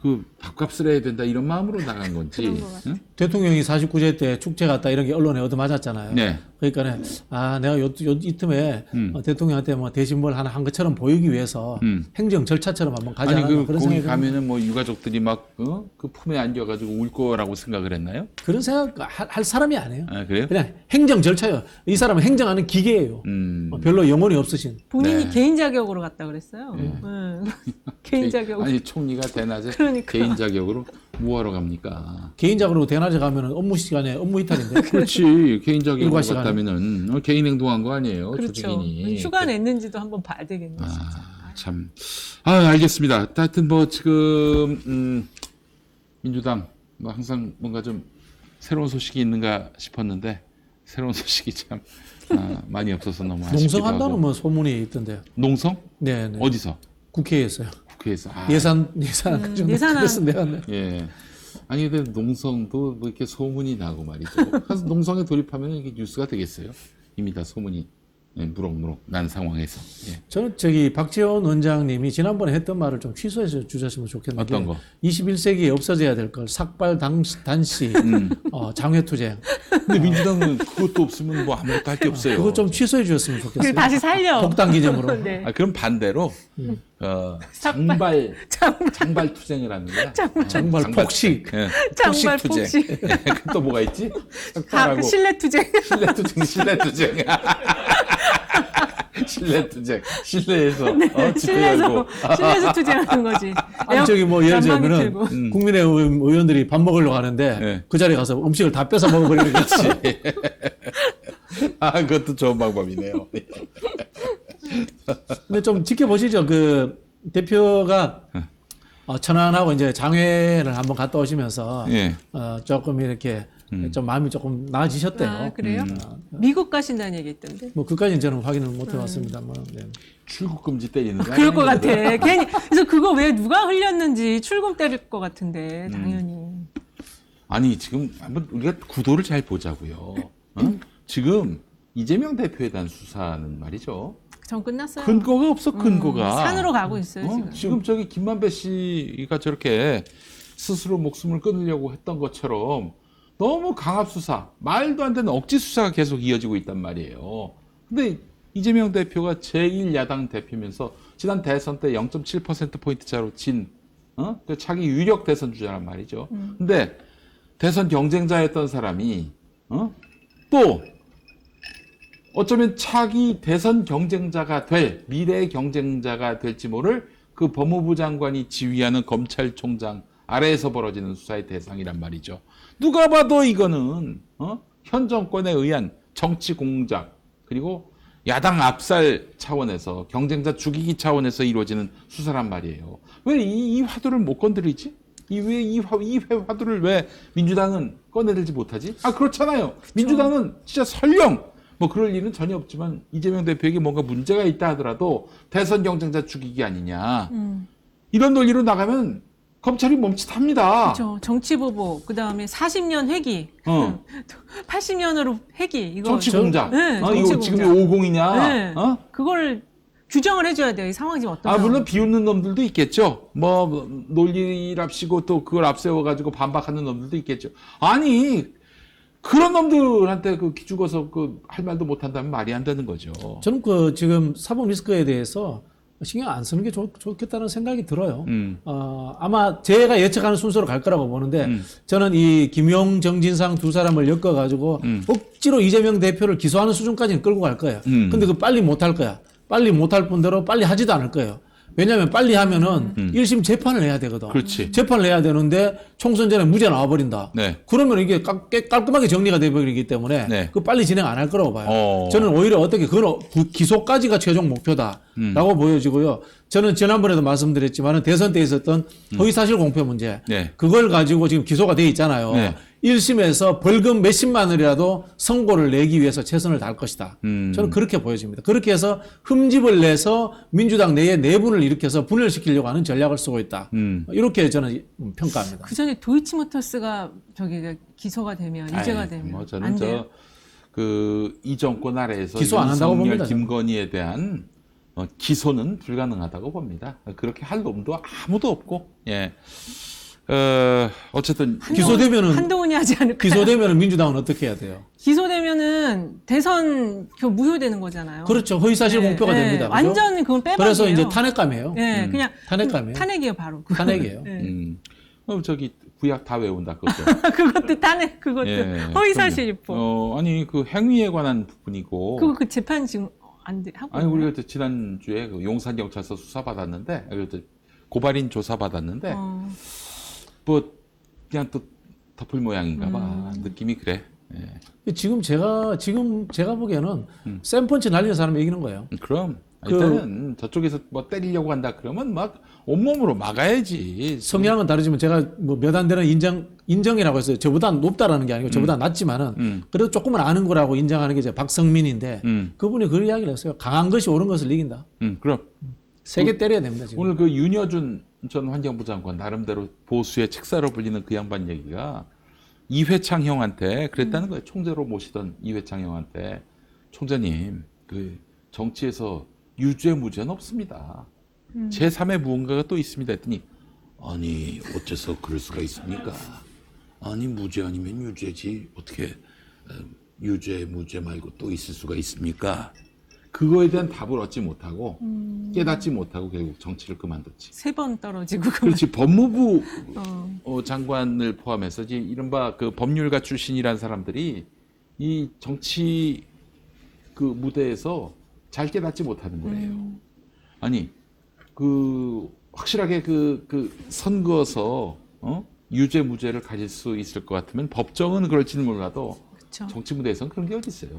그 밥값을 해야 된다 이런 마음으로 나간 건지. 그런 것 같아요. 응? 대통령이 49제 때 축제 갔다 이런 게 언론에 얻어맞았잖아요. 네. 그러니까 내가 이 틈에 대통령한테 뭐 대신 뭘 하나 한 것처럼 보이기 위해서 행정 절차처럼 한번 가지 아니 않았나 그 그런 거기 생각이 가면은 뭐 유가족들이 막 그 품에 안겨가지고 울 거라고 생각을 했나요? 그런 생각 할 사람이 아니에요. 그래요? 그냥 행정 절차요. 이 사람은 행정하는 기계예요. 별로 영혼이 없으신. 본인이 네. 개인 자격으로 갔다 그랬어요. 개인 자격으로. 아니 총리가 대낮에 그러니까. 개인 자격으로 뭐하러 갑니까? 개인적으로 대낮에 가면은 업무 시간에 업무 이탈인데. 그렇지 개인 자격으로 일과 시간에. 갔다면은 개인 행동한 거 아니에요? 그렇죠. 조직인이. 휴가 냈는지도 한번 봐야 되겠네. 진짜. 참. 알겠습니다. 하여튼 뭐 지금 민주당 뭐 항상 뭔가 좀 새로운 소식이 있는가 싶었는데 새로운 소식이 참 많이 없어서 너무 아쉽기도 하고. 농성한다는 뭐 소문이 있던데요. 농성? 네. 어디서? 국회에서요. 국회에서. 예산 그 정도 예산안. 그래서 내가 예. 아니 근데 농성도 뭐 이렇게 소문이 나고 말이죠. 그래서 농성에 돌입하면 이게 뉴스가 되겠어요? 이미 다 소문이 무럭무럭 난 상황에서. 예. 저는 박지원 원장님이 지난번에 했던 말을 좀 취소해서 주셨으면 좋겠는데 어떤 거? 21세기에 없어져야 될 걸 삭발 단시 장외투쟁 근데 민주당은 그것도 없으면 뭐 아무것도 할 게 없어요. 그거 좀 취소해 주셨으면 좋겠어요. 그걸 다시 살려. 복당 기념으로. 네. 그럼 반대로 장발 투쟁을 하는 거야. 장발 폭식. 투쟁. 예. 장발 투쟁. 폭식. 예. 또 뭐가 있지? 그 실내투쟁. 실내투쟁. 실내투쟁. 실내에서 집회 실내에서 열고. 실내에서 투쟁하는 거지. 아니 예를 난방기 들면은 틀고. 국민의힘 의원들이 밥 먹으려고 하는데 네. 그 자리에 가서 음식을 다 뺏어 먹어버리는 거지. 그것도 좋은 방법이네요. 근데 좀 지켜보시죠. 그 대표가 천안하고 이제 장회를 한번 갔다 오시면서 예. 조금 이렇게 좀 마음이 조금 나아지셨대요. 아, 그래요? 미국 가신다는 얘기 있던데. 뭐 그까지는 저는 확인을 못 해봤습니다만. 네. 출국 금지 때리는 거 그럴 것 아니에요? 같아. 괜히 그래서 그거 왜 누가 흘렸는지 출금 때릴 것 같은데 당연히. 아니 지금 한번 우리가 구도를 잘 보자고요. 지금 이재명 대표에 대한 수사는 말이죠. 전 끝났어요. 근거가 없어 근거가. 산으로 가고 있어요 지금. 지금 김만배 씨가 저렇게 스스로 목숨을 끊으려고 했던 것처럼 너무 강압 수사, 말도 안 되는 억지 수사가 계속 이어지고 있단 말이에요. 근데 이재명 대표가 제1야당 대표면서 지난 대선 때 0.7%포인트 차로 진, 자기 유력 대선 주자란 말이죠. 근데 대선 경쟁자였던 사람이, 또 어쩌면 차기 대선 경쟁자가 될, 미래의 경쟁자가 될지 모를 그 법무부 장관이 지휘하는 검찰총장 아래에서 벌어지는 수사의 대상이란 말이죠. 누가 봐도 이거는 현 정권에 의한 정치 공작 그리고 야당 압살 차원에서 경쟁자 죽이기 차원에서 이루어지는 수사란 말이에요. 왜 이 화두를 못 건드리지? 이 화두를 왜 민주당은 꺼내들지 못하지? 그렇잖아요. 민주당은 진짜 설령 뭐 그럴 일은 전혀 없지만 이재명 대표에게 뭔가 문제가 있다 하더라도 대선 경쟁자 죽이기 아니냐. 이런 논리로 나가면 검찰이 멈칫합니다. 그렇죠. 정치보복, 그 다음에 40년 회기, 80년으로 회기. 이거 정치 공작. 네, 이거 정치 지금이 공작. 50이냐? 네. 그걸 규정을 해줘야 돼요. 이 상황이 지금 어떤 물론 상황인지. 비웃는 놈들도 있겠죠. 뭐 논리랍시고 또 그걸 앞세워가지고 반박하는 놈들도 있겠죠. 아니 그런 놈들한테 죽어서 할 말도 못한다면 말이 안 되는 거죠. 저는 지금 사법 리스크에 대해서 신경 안 쓰는 게 좋겠다는 생각이 들어요. 아마 제가 예측하는 순서로 갈 거라고 보는데 저는 이 김용, 정진상 두 사람을 엮어가지고 억지로 이재명 대표를 기소하는 수준까지는 끌고 갈 거예요. 근데 빨리 못 할 거야. 빨리 못 할 뿐더러 빨리 하지도 않을 거예요. 왜냐하면 빨리 하면은 1심 재판을 해야 되거든. 그렇지. 재판을 해야 되는데 총선 전에 무죄 나와버린다. 네. 그러면 이게 깔끔하게 정리가 돼버리기 때문에 네. 빨리 진행 안 할 거라고 봐요. 저는 오히려 그건 기소까지가 최종 목표다라고 보여지고요. 저는 지난번에도 말씀드렸지만 대선 때 있었던 허위사실 공표 문제 네. 그걸 가지고 지금 기소가 돼 있잖아요. 네. 1심에서 벌금 몇십만 원이라도 선고를 내기 위해서 최선을 다할 것이다. 저는 그렇게 보여집니다. 그렇게 해서 흠집을 내서 민주당 내에 내분을 일으켜서 분열시키려고 하는 전략을 쓰고 있다. 이렇게 저는 평가합니다. 그 전에 도이치모터스가 기소가 되면 유죄가 되면 저는 안 돼요. 이 정권 아래에서 기소 안 한다고 윤석열, 봅니다, 김건희에 대한 기소는 불가능하다고 봅니다. 그렇게 할 놈도 아무도 없고, 예. 어쨌든 한동훈이 하지 않을까요? 기소되면은 민주당은 어떻게 해야 돼요? 기소되면은 대선 무효되는 거잖아요. 그렇죠. 허위사실 공표가 됩니다. 그죠? 완전 그건 빼박이에요. 그래서 이제 탄핵감이에요. 네, 그냥 탄핵감이에요. 탄핵이에요, 바로. 탄핵이에요. 네. 구약 다 외운다, 그것도. 그것도 탄핵, 그것도 허위사실입법. 아니, 행위에 관한 부분이고. 그거 재판 지금 안 돼, 하고. 아니, 우리가 지난주에 용산경찰서 수사받았는데, 고발인 조사받았는데, 그냥 또 덮을 모양인가 봐. 느낌이 그래. 예. 지금 제가 보기에는 쌤펀치 날리는 사람이 이기는 거예요. 그럼 일단은 저쪽에서 뭐 때리려고 한다 그러면 막 온몸으로 막아야지. 성향은 다르지만 제가 몇 안 되는 인정이라고 했어요. 저보다 높다라는 게 아니고 저보다 낮지만은 그래도 조금은 아는 거라고 인정하는 게 이제 박성민인데 그분이 그 이야기를 했어요. 강한 것이 옳은 것을 이긴다. 그럼 세게 때려야 됩니다. 지금. 오늘 윤여준 전 환경부 장관 나름대로 보수의 책사로 불리는 그 양반 얘기가 이회창 형한테 그랬다는 거예요. 총재로 모시던 이회창 형한테 총재님 그 정치에서 유죄 무죄는 없습니다. 제3의 무언가가 또 있습니다 했더니 아니 어째서 그럴 수가 있습니까? 아니 무죄 아니면 유죄지 어떻게 유죄 무죄 말고 또 있을 수가 있습니까? 그거에 대한 답을 얻지 못하고 깨닫지 못하고 결국 정치를 그만뒀지. 3번 떨어지고 그렇지. 법무부 장관을 포함해서 이른바 그 법률가 출신이라는 사람들이 이 정치 그 무대에서 잘 깨닫지 못하는 거예요. 아니 그 확실하게 그 선거에서 유죄 무죄를 가질 수 있을 것 같으면 법정은 그럴지는 몰라도 그렇죠. 정치 무대에서는 그런 게 어디 있어요.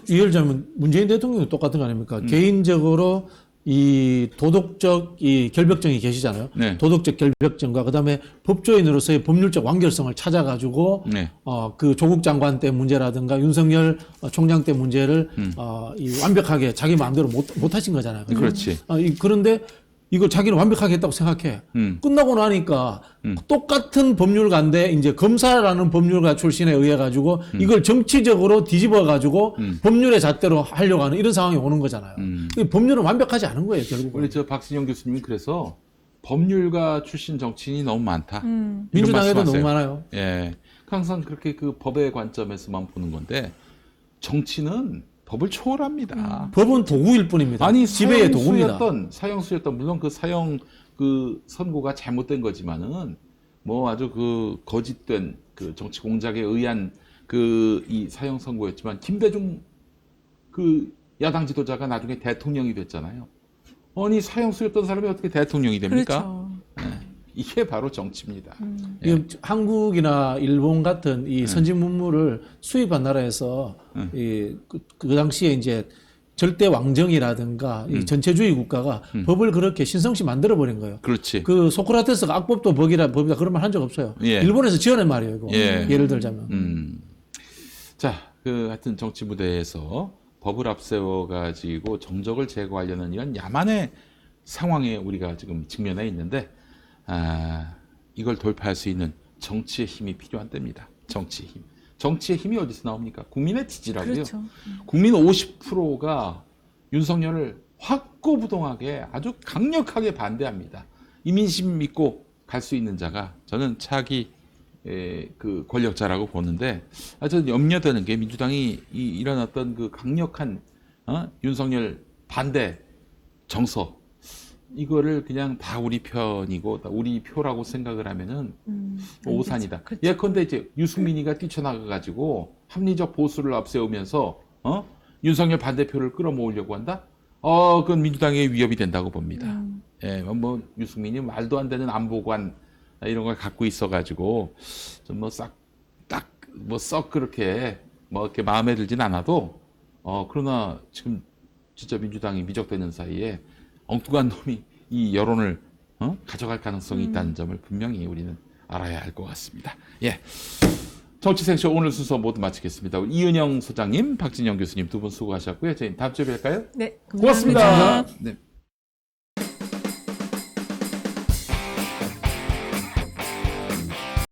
예를 들자면 문재인 대통령이 똑같은 거 아닙니까? 개인적으로 이 도덕적 이 결벽증이 계시잖아요. 네. 도덕적 결벽증과 그다음에 법조인으로서의 법률적 완결성을 찾아가지고 네. 그 조국 장관 때 문제라든가 윤석열 총장 때 문제를 이 완벽하게 자기 마음대로 못 하신 거잖아요. 그죠? 그렇지. 그런데 이걸 자기는 완벽하게 했다고 생각해. 끝나고 나니까 똑같은 법률가인데 이제 검사라는 법률가 출신에 의해 가지고 이걸 정치적으로 뒤집어 가지고 법률의 잣대로 하려고 하는 이런 상황이 오는 거잖아요. 법률은 완벽하지 않은 거예요, 결국은. 우리 저 박진영 교수님이 그래서 법률가 출신 정치인이 너무 많다. 이런 민주당에도 말씀하세요. 너무 많아요. 예, 항상 그렇게 그 법의 관점에서만 보는 건데 정치는 법을 초월합니다. 법은 도구일 뿐입니다. 아니 지배의 도구입니다. 사형수였던 물론 그 사형 그 선고가 잘못된 거지만은 뭐 아주 그 거짓된 그 정치 공작에 의한 그 이 사형 선고였지만 김대중 그 야당 지도자가 나중에 대통령이 됐잖아요. 아니 사형수였던 사람이 어떻게 대통령이 됩니까? 그렇죠. 네, 이게 바로 정치입니다. 이 한국이나 일본 같은 이 선진 문물을 수입한 나라에서 그 당시에 이제 절대 왕정이라든가 이 전체주의 국가가 법을 그렇게 신성시 만들어 버린 거예요. 그렇지. 그 소크라테스가 악법도 법이다 그런 말 한 적 없어요. 예. 일본에서 지어낸 말이에요, 이거. 예. 예를 들자면. 자, 그 하여튼 정치 무대에서 법을 앞세워 가지고 정적을 제거하려는 이런 야만의 상황에 우리가 지금 직면해 있는데 이걸 돌파할 수 있는 정치의 힘이 필요한 때입니다. 정치의 힘. 정치의 힘이 어디서 나옵니까? 국민의 지지라고요. 그렇죠. 국민 50%가 윤석열을 확고부동하게 아주 강력하게 반대합니다. 이 민심 믿고 갈 수 있는 자가 저는 차기 그 권력자라고 보는데 저는 염려되는 게 민주당이 이런 어떤 그 강력한 윤석열 반대 정서 이거를 그냥 다 우리 편이고 다 우리 표라고 생각을 하면은 오산이다. 그렇죠. 예컨대 이제 유승민이가 뛰쳐나가가지고 합리적 보수를 앞세우면서 윤석열 반대표를 끌어모으려고 한다. 그건 민주당의 위협이 된다고 봅니다. 예, 뭐 유승민이 말도 안 되는 안보관 이런 걸 갖고 있어가지고 좀 뭐 썩 그렇게 뭐 이렇게 마음에 들진 않아도 그러나 지금 진짜 민주당이 미적되는 사이에 엉뚱한 놈이 이 여론을 가져갈 가능성이 있다는 점을 분명히 우리는 알아야 할 것 같습니다. 예, 정치생쇼 오늘 순서 모두 마치겠습니다. 이은영 소장님, 박진영 교수님 두 분 수고하셨고요. 저희 다음 주에 뵐까요? 네, 고맙습니다. 감사합니다. 네.